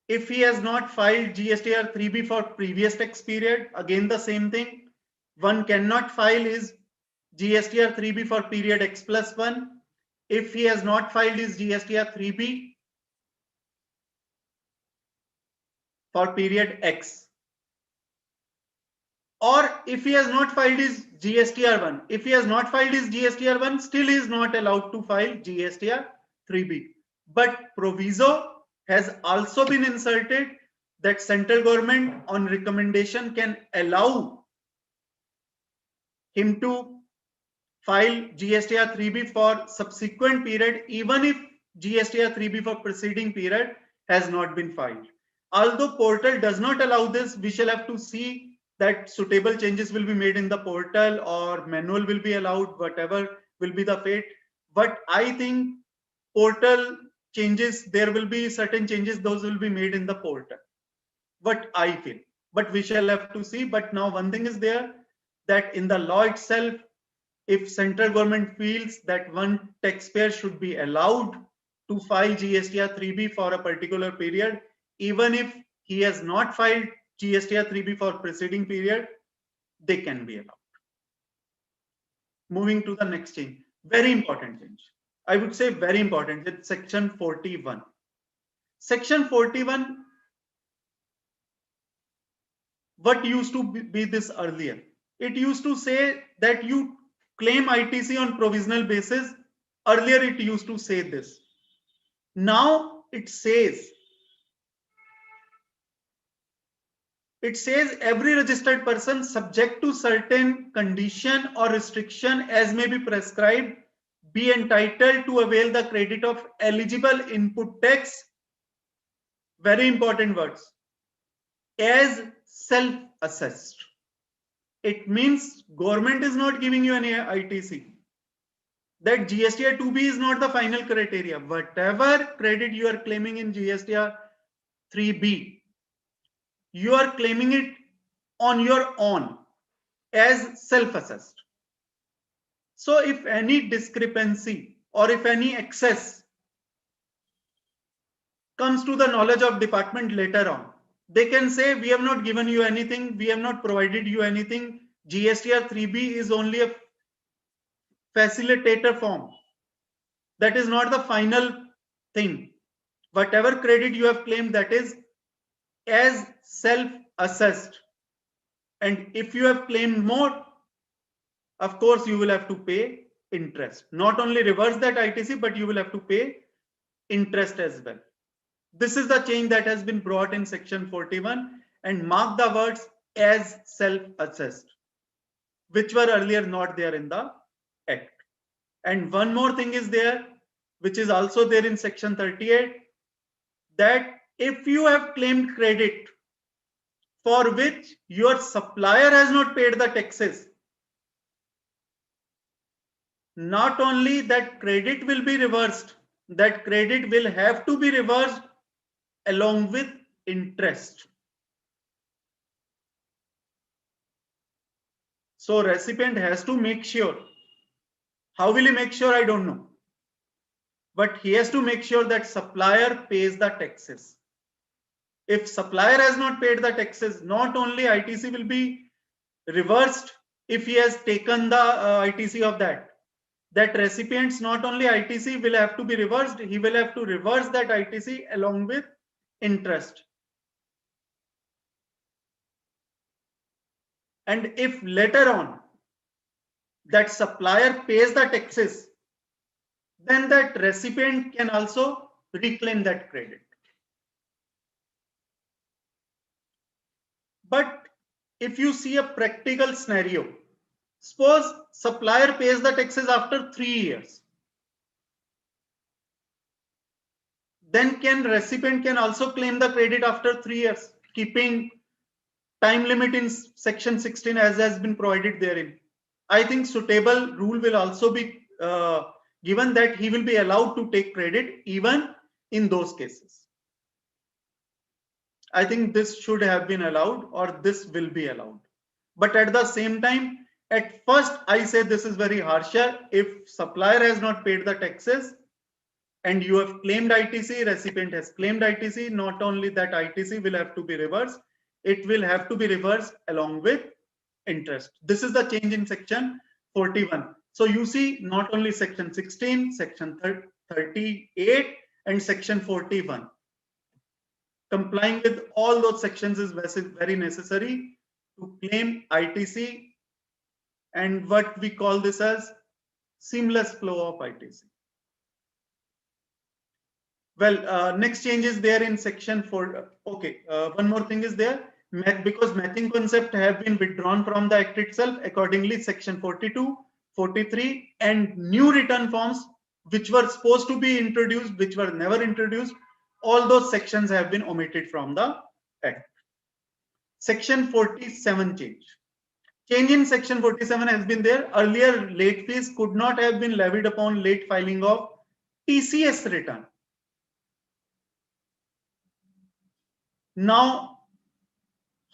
if he has not filed GSTR 3B for previous tax period. Again the same thing. One cannot file his GSTR 3B for period X plus 1 if he has not filed his GSTR 3B for period X. Or if he has not filed his GSTR1, if he has not filed his GSTR1, still he is not allowed to file GSTR 3B. But proviso has also been inserted that central government on recommendation can allow him to file GSTR 3B for subsequent period, even if GSTR 3B for preceding period has not been filed. Although portal does not allow this, we shall have to see that suitable changes will be made in the portal or manual will be allowed, whatever will be the fate. But I think portal changes, there will be certain changes, those will be made in the portal. What I feel, but we shall have to see. But now one thing is there, that in the law itself, if central government feels that one taxpayer should be allowed to file GSTR 3B for a particular period, even if he has not filed GSTR 3B for preceding period, they can be allowed. Moving to the next change, very important change. I would say very important. It's section 41. Section 41, what used to be this earlier? It used to say that you claim ITC on provisional basis. Earlier it used to say this. Now it says every registered person subject to certain condition or restriction as may be prescribed be entitled to avail the credit of eligible input tax. Very important words. As self-assessed. It means government is not giving you any ITC. That GSTR 2B is not the final criteria. Whatever credit you are claiming in GSTR 3B, you are claiming it on your own as self-assessed. So if any discrepancy or if any excess comes to the knowledge of department later on, they can say, we have not given you anything, we have not provided you anything. GSTR 3B is only a facilitator form. That is not the final thing. Whatever credit you have claimed, that is as self-assessed. And if you have claimed more, of course, you will have to pay interest. Not only reverse that ITC, but you will have to pay interest as well. This is the change that has been brought in section 41, and mark the words as self-assessed, which were earlier not there in the Act. And one more thing is there, which is also there in section 38, that if you have claimed credit for which your supplier has not paid the taxes, not only that credit will be reversed, that credit will have to be reversed along with interest. So recipient has to make sure. How will he make sure? I don't know. But he has to make sure that supplier pays the taxes. If supplier has not paid the taxes, not only ITC will be reversed if he has taken the ITC of that recipients, not only ITC will have to be reversed, he will have to reverse that ITC along with interest. And if later on that supplier pays the taxes, then that recipient can also reclaim that credit. But if you see a practical scenario, suppose supplier pays the taxes after 3 years, then recipient can also claim the credit after 3 years, keeping time limit in section 16 as has been provided therein. I think suitable rule will also be given that he will be allowed to take credit even in those cases. I think this should have been allowed, or this will be allowed. But at the same time, at first I say this is very harsher. If supplier has not paid the taxes and you have claimed ITC, recipient has claimed ITC, not only that ITC will have to be reversed, it will have to be reversed along with interest. This is the change in section 41. So you see, not only section 16, section 38 and section 41. Complying with all those sections is very necessary to claim ITC and what we call this as seamless flow of ITC. Well, next change is there in section 4. Okay, one more thing is there. Because matching concept have been withdrawn from the act itself, accordingly section 42, 43 and new return forms which were supposed to be introduced, which were never introduced, all those sections have been omitted from the act. Section 47 change. Change in section 47 has been there. Earlier, late fees could not have been levied upon late filing of TCS return. Now,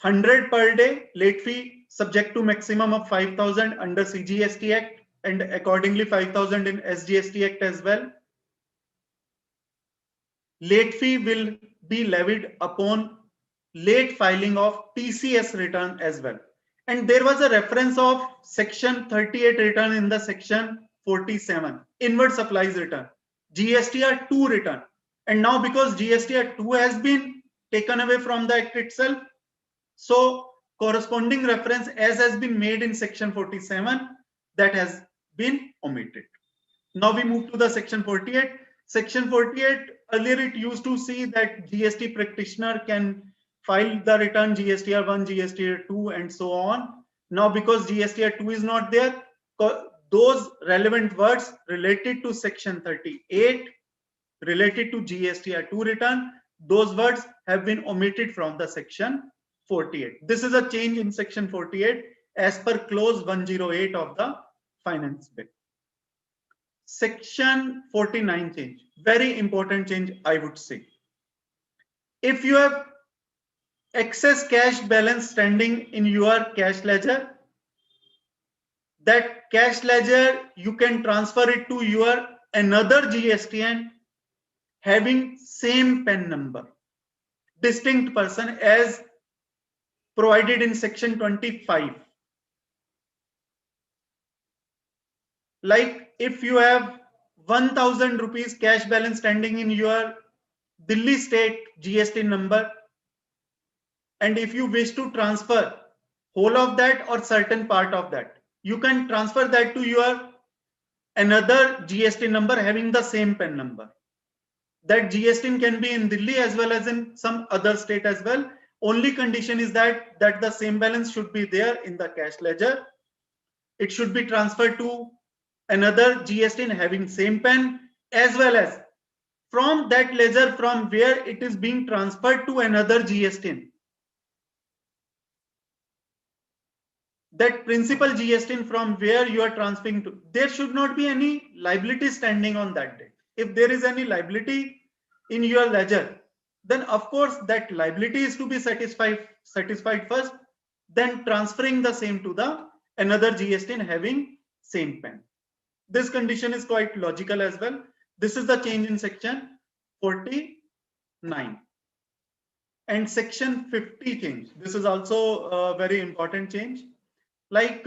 100 per day late fee subject to maximum of 5,000 under CGST Act and accordingly 5,000 in SGST Act as well. Late fee will be levied upon late filing of TCS return as well. And there was a reference of section 38 return in the section 47, inward supplies return, GSTR 2 return. And now because GSTR 2 has been taken away from the act itself, so corresponding reference as has been made in section 47, that has been omitted. Now we move to the section 48. Section 48, earlier it used to see that GST practitioner can file the return GSTR 1, GSTR 2 and so on. Now because GSTR 2 is not there, those relevant words related to section 38 related to GSTR 2 return, those words have been omitted from the section 48. This is a change in section 48 as per clause 108 of the Finance Bill. Section 49 change, very important change, I would say. If you have excess cash balance standing in your cash ledger, that cash ledger you can transfer it to your another GSTN having same PAN number, distinct person as provided in section 25. Like if you have 1,000 rupees cash balance standing in your Delhi state GST number, and if you wish to transfer whole of that or certain part of that, you can transfer that to your another GST number having the same PAN number. That GST can be in Delhi as well as in some other state as well. Only condition is that the same balance should be there in the cash ledger. It should be transferred to another GST having same PAN, as well as from that ledger from where it is being transferred to another GST. That principal GST from where you are transferring to, there should not be any liability standing on that day. If there is any liability in your ledger, then of course that liability is to be satisfied first, then transferring the same to the another GST having same PAN. This condition is quite logical as well. This is the change in section 49. And section 50 change. This is also a very important change. Like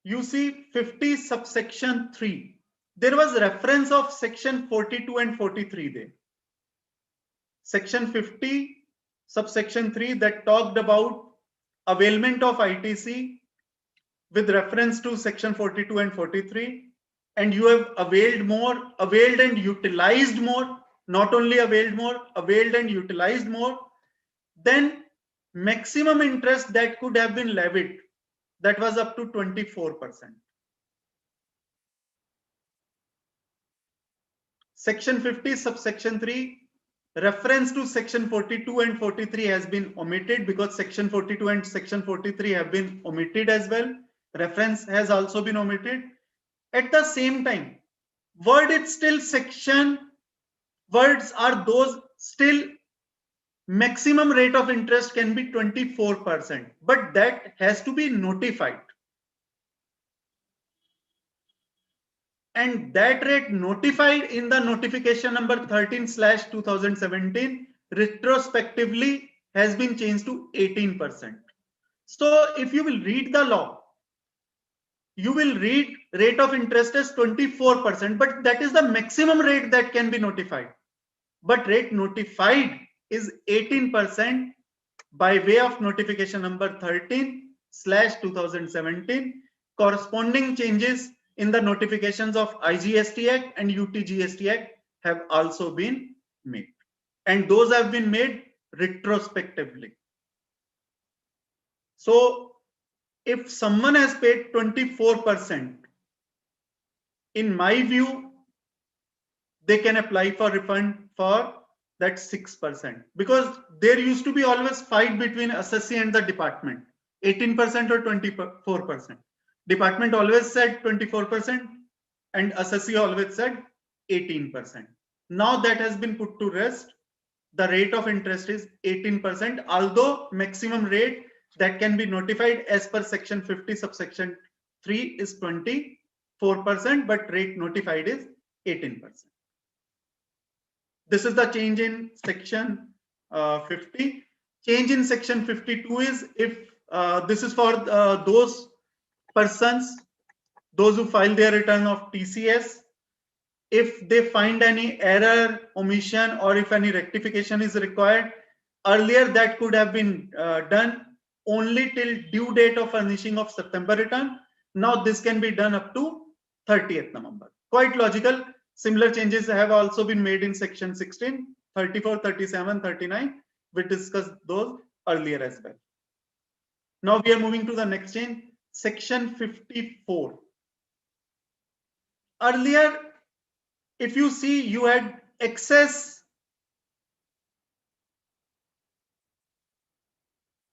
you see 50 subsection 3. There was reference of section 42 and 43 there. Section 50 subsection 3 that talked about availment of ITC with reference to section 42 and 43, and you have availed more, availed and utilized more, not only availed more, availed and utilized more, then maximum interest that could have been levied, that was up to 24%. Section 50 subsection 3, reference to section 42 and 43 has been omitted because section 42 and section 43 have been omitted as well. Reference has also been omitted. At the same time, word it's still section, words are those still maximum rate of interest can be 24%, but that has to be notified. And that rate notified in the notification number 13/2017 retrospectively has been changed to 18%. So if you will read the law, you will read rate of interest as 24%, but that is the maximum rate that can be notified. But rate notified is 18% by way of notification number 13/2017. Corresponding changes in the notifications of IGST Act and UTGST Act have also been made, and those have been made retrospectively. So if someone has paid 24%, in my view, they can apply for refund for that 6%, because there used to be always fight between assessee and the department, 18% or 24%. Department always said 24% and assessee always said 18%. Now that has been put to rest. The rate of interest is 18%, although maximum rate that can be notified as per section 50 subsection 3 is 24%, but rate notified is 18%. This is the change in section 50. Change in section 52 is if this is for those persons, those who file their return of TCS, if they find any error, omission, or if any rectification is required. Earlier that could have been done only till due date of furnishing of September return. Now this can be done up to 30th November. Quite logical. Similar changes have also been made in section 16, 34, 37, 39. We discussed those earlier as well. Now we are moving to the next change, section 54. Earlier, if you see, you had excess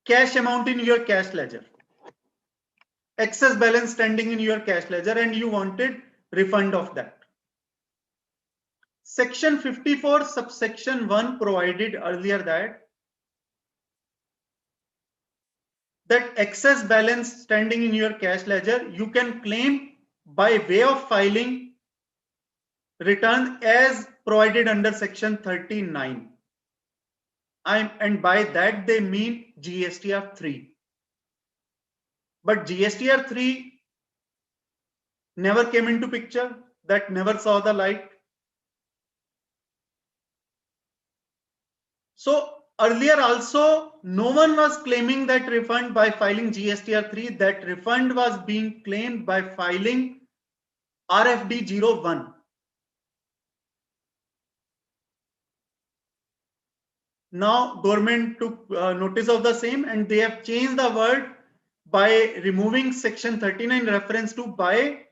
cash amount in your cash ledger, excess balance standing in your cash ledger, and you wanted refund of that. Section 54 subsection 1 provided earlier that excess balance standing in your cash ledger you can claim by way of filing return as provided under section 39. And by that they mean GSTR 3. But GSTR 3 never came into picture, that never saw the light. So earlier also, no one was claiming that refund by filing GSTR 3. That refund was being claimed by filing RFD 01. Now government took notice of the same, and they have changed the word by removing section 39 reference to by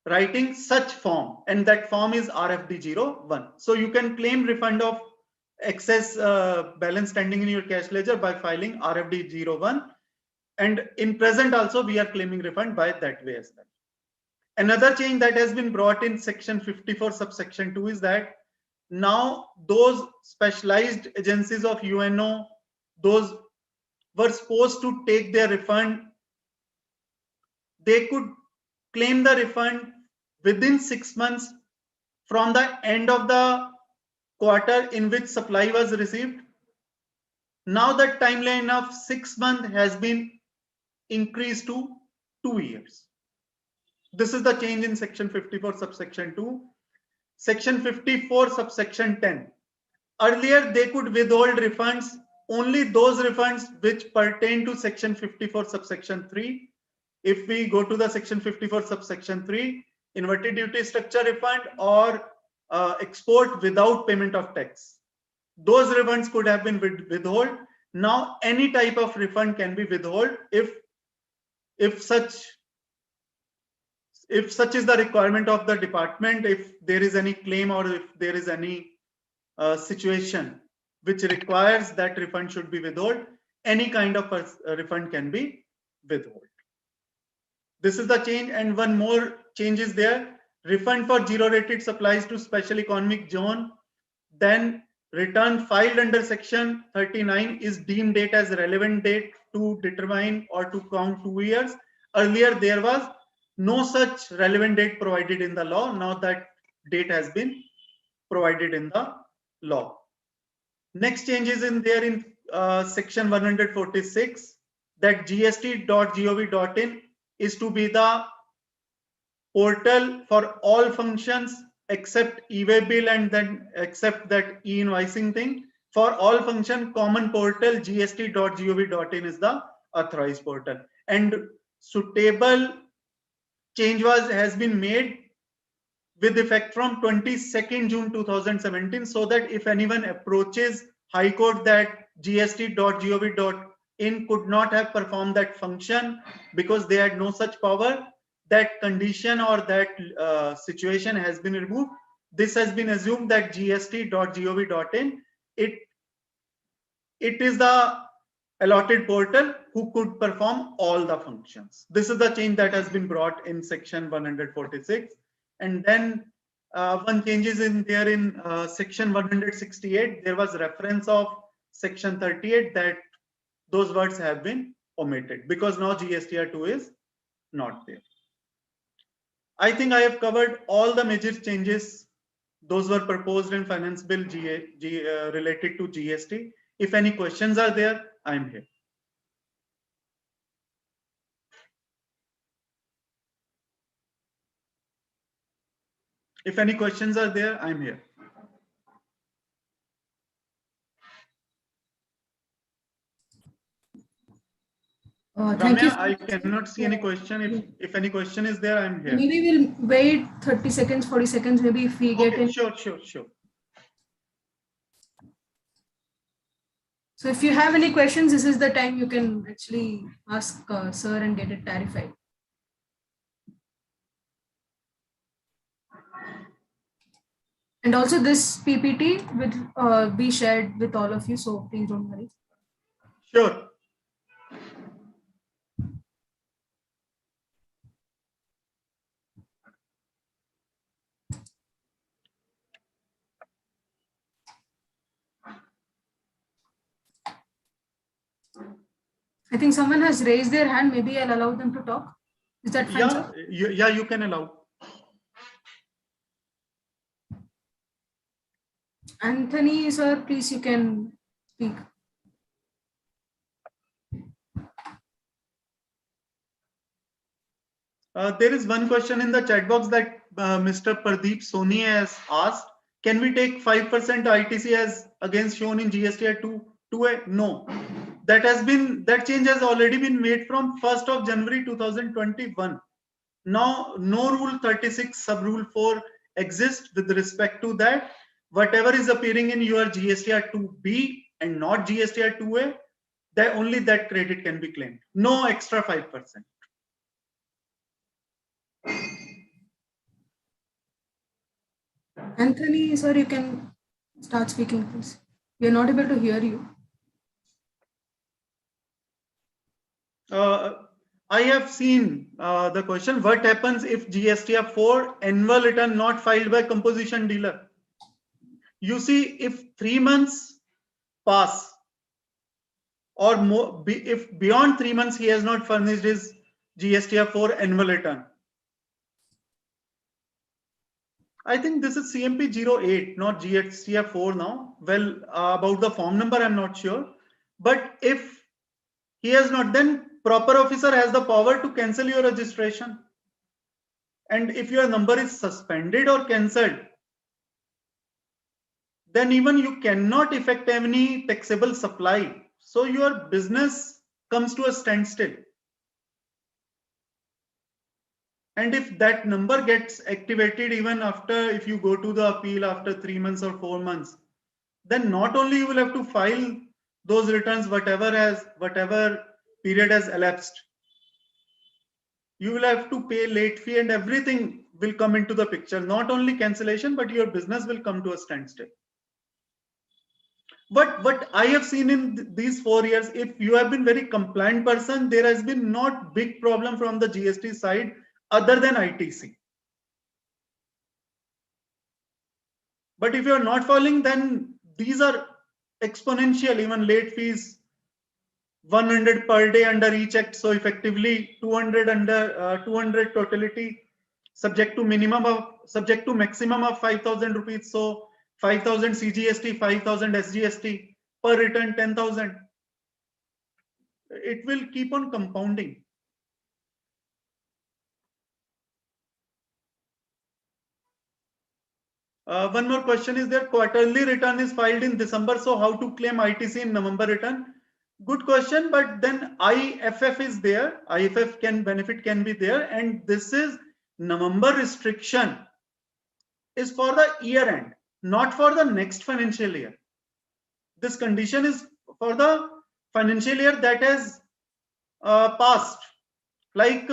writing such form, and that form is RFD 01. So you can claim refund of excess balance standing in your cash ledger by filing RFD 01, and in present also we are claiming refund by that way as well. Another change that has been brought in section 54 subsection 2 is that now those specialized agencies of UNO, those were supposed to take their refund, they could claim the refund within 6 months from the end of the quarter in which supply was received. Now that timeline of 6 months has been increased to 2 years. This is the change in section 54 subsection 2. Section 54 subsection 10. Earlier they could withhold refunds, only those refunds which pertain to section 54 subsection 3. If we go to the section 54 subsection 3, inverted duty structure refund or export without payment of tax, those refunds could have been withheld. Now any type of refund can be withheld if such is the requirement of the department, if there is any claim or if there is any situation which requires that refund should be withheld, any kind of refund can be withheld. This is the change, and one more change is there. Refund for zero rated supplies to special economic zone, then return filed under section 39 is deemed date as relevant date to determine or to count 2 years. Earlier there was no such relevant date provided in the law. Now that date has been provided in the law. Next change is in there in section 146, that gst.gov.in is to be the portal for all functions except e-way bill, and then except that e-invoicing thing. For all function, common portal gst.gov.in is the authorized portal, and suitable change has been made with effect from 22nd June 2017, so that if anyone approaches High Court that gst.gov.in could not have performed that function because they had no such power, that condition or that situation has been removed. This has been assumed that gst.gov.in, it is the allotted portal who could perform all the functions. This is the change that has been brought in section 146. And then one change is in there in section 168. There was reference of section 38 that those words have been omitted because now GSTR2 is not there. I think I have covered all the major changes. Those were proposed in Finance Bill related to GST. If any questions are there, I am here. If any questions are there, I'm here.
Thank you.
I cannot see any question. If any question is there, I'm here.
Maybe we'll wait 30 seconds, 40 seconds, maybe if we get in.
Sure.
So if you have any questions, this is the time you can actually ask sir and get it clarified. And also this PPT will be shared with all of you, so please don't worry.
Sure.
I think someone has raised their hand. Maybe I'll allow them to talk. Is that fine, sir?
Yeah, you can allow.
Anthony, sir, please, you can speak.
There is one question in the chat box that Mr. Pradeep Soni has asked. Can we take 5% ITC as against shown in GSTR 2A? No. That change has already been made from 1st of January 2021. Now, no Rule 36 sub Rule 4 exists with respect to that. Whatever is appearing in your GSTR 2B and not GSTR 2A, only that credit can be claimed. No extra 5%.
Anthony, sir, you can start speaking, please. We are not able to hear you.
I have seen the question. What happens if GSTR 4 annual return not filed by composition dealer? You see, if 3 months pass or more, if beyond 3 months he has not furnished his GSTR 4 annual return, I think this is CMP 08, not GSTR 4 now. Well, about the form number, I'm not sure. But if he has not, then proper officer has the power to cancel your registration. And if your number is suspended or cancelled, then even you cannot effect any taxable supply. So your business comes to a standstill. And if that number gets activated even after, if you go to the appeal after 3 months or 4 months, then not only you will have to file those returns, whatever period has elapsed, you will have to pay late fee and everything will come into the picture. Not only cancellation, but your business will come to a standstill. But what I have seen in these 4 years, if you have been very compliant person, there has been not big problem from the GST side other than ITC. But if you are not following, then these are exponential, even late fees, 100 per day under each act. So effectively 200 under 200 totality, subject to maximum of 5,000 rupees. So 5,000 CGST, 5,000 SGST, per return 10,000. It will keep on compounding. One more question is there. Quarterly return is filed in December, so how to claim ITC in November return? Good question, but then IFF is there. IFF benefit can be there, and this is November restriction. is for the year end, not for the next financial year. This condition is for the financial year that has passed, like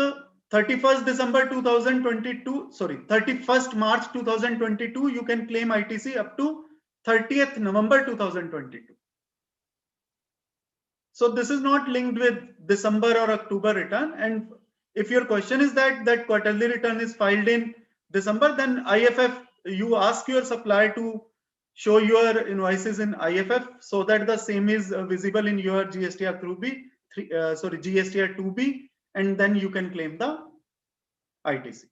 31st December 2022, sorry, 31st March 2022, you can claim ITC up to 30th November 2022. So this is not linked with December or October return. And if your question is that quarterly return is filed in December, then IFF, you ask your supplier to show your invoices in IFF so that the same is visible in your GSTR 2B, GSTR 2B, and then you can claim the ITC.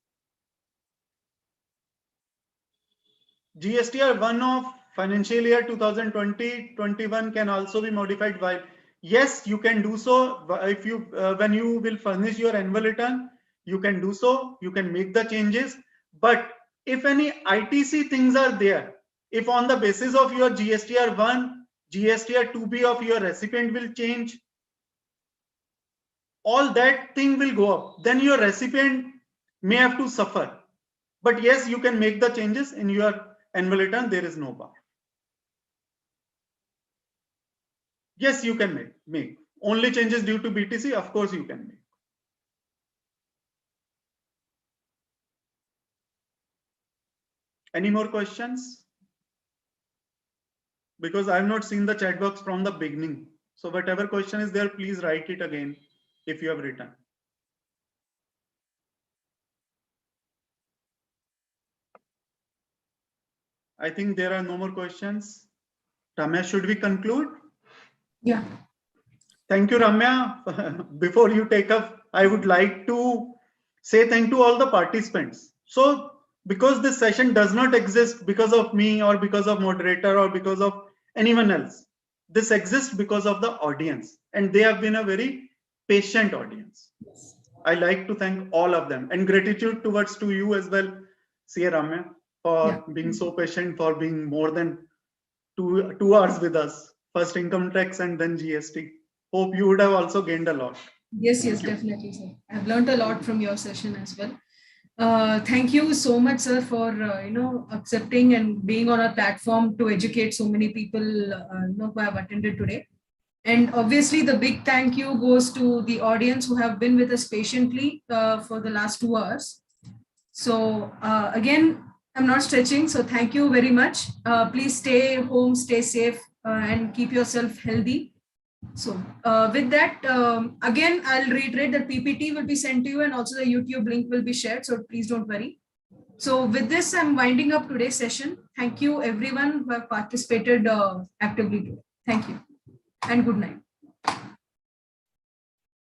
GSTR 1 of financial year 2020-21 can also be modified by, yes, you can do so. If you when you will furnish your annual return, you can do so, you can make the changes. But if any ITC things are there, if on the basis of your GSTR 1, GSTR 2B of your recipient will change, all that thing will go up, then your recipient may have to suffer. But yes, you can make the changes in your annual return, there is no bar. Yes, you can make. Only changes due to BTC, of course you can make. Any more questions? Because I have not seen the chat box from the beginning. So whatever question is there, please write it again if you have written. I think there are no more questions. Ramya, should we conclude?
Yeah.
Thank you, Ramya. Before you take up, I would like to say thank to all the participants. So because this session does not exist because of me or because of moderator or because of anyone else, this exists because of the audience, and they have been a very patient audience. I like to thank all of them, and gratitude towards to you as well, CA Ramya, for being so patient, for being more than two hours with us. First income tax and then GST. Hope you would have also gained a lot.
Yes, definitely, sir. I've learned a lot from your session as well. Thank you so much, sir, for accepting and being on our platform to educate so many people who have attended today. And obviously, the big thank you goes to the audience who have been with us patiently for the last 2 hours. So again, I'm not stretching. So thank you very much. Please stay home, stay safe, and keep yourself healthy. So with that, again, I'll reiterate that PPT will be sent to you and also the YouTube link will be shared. So please don't worry. So with this, I'm winding up today's session. Thank you, everyone who have participated actively today. Thank you and good night.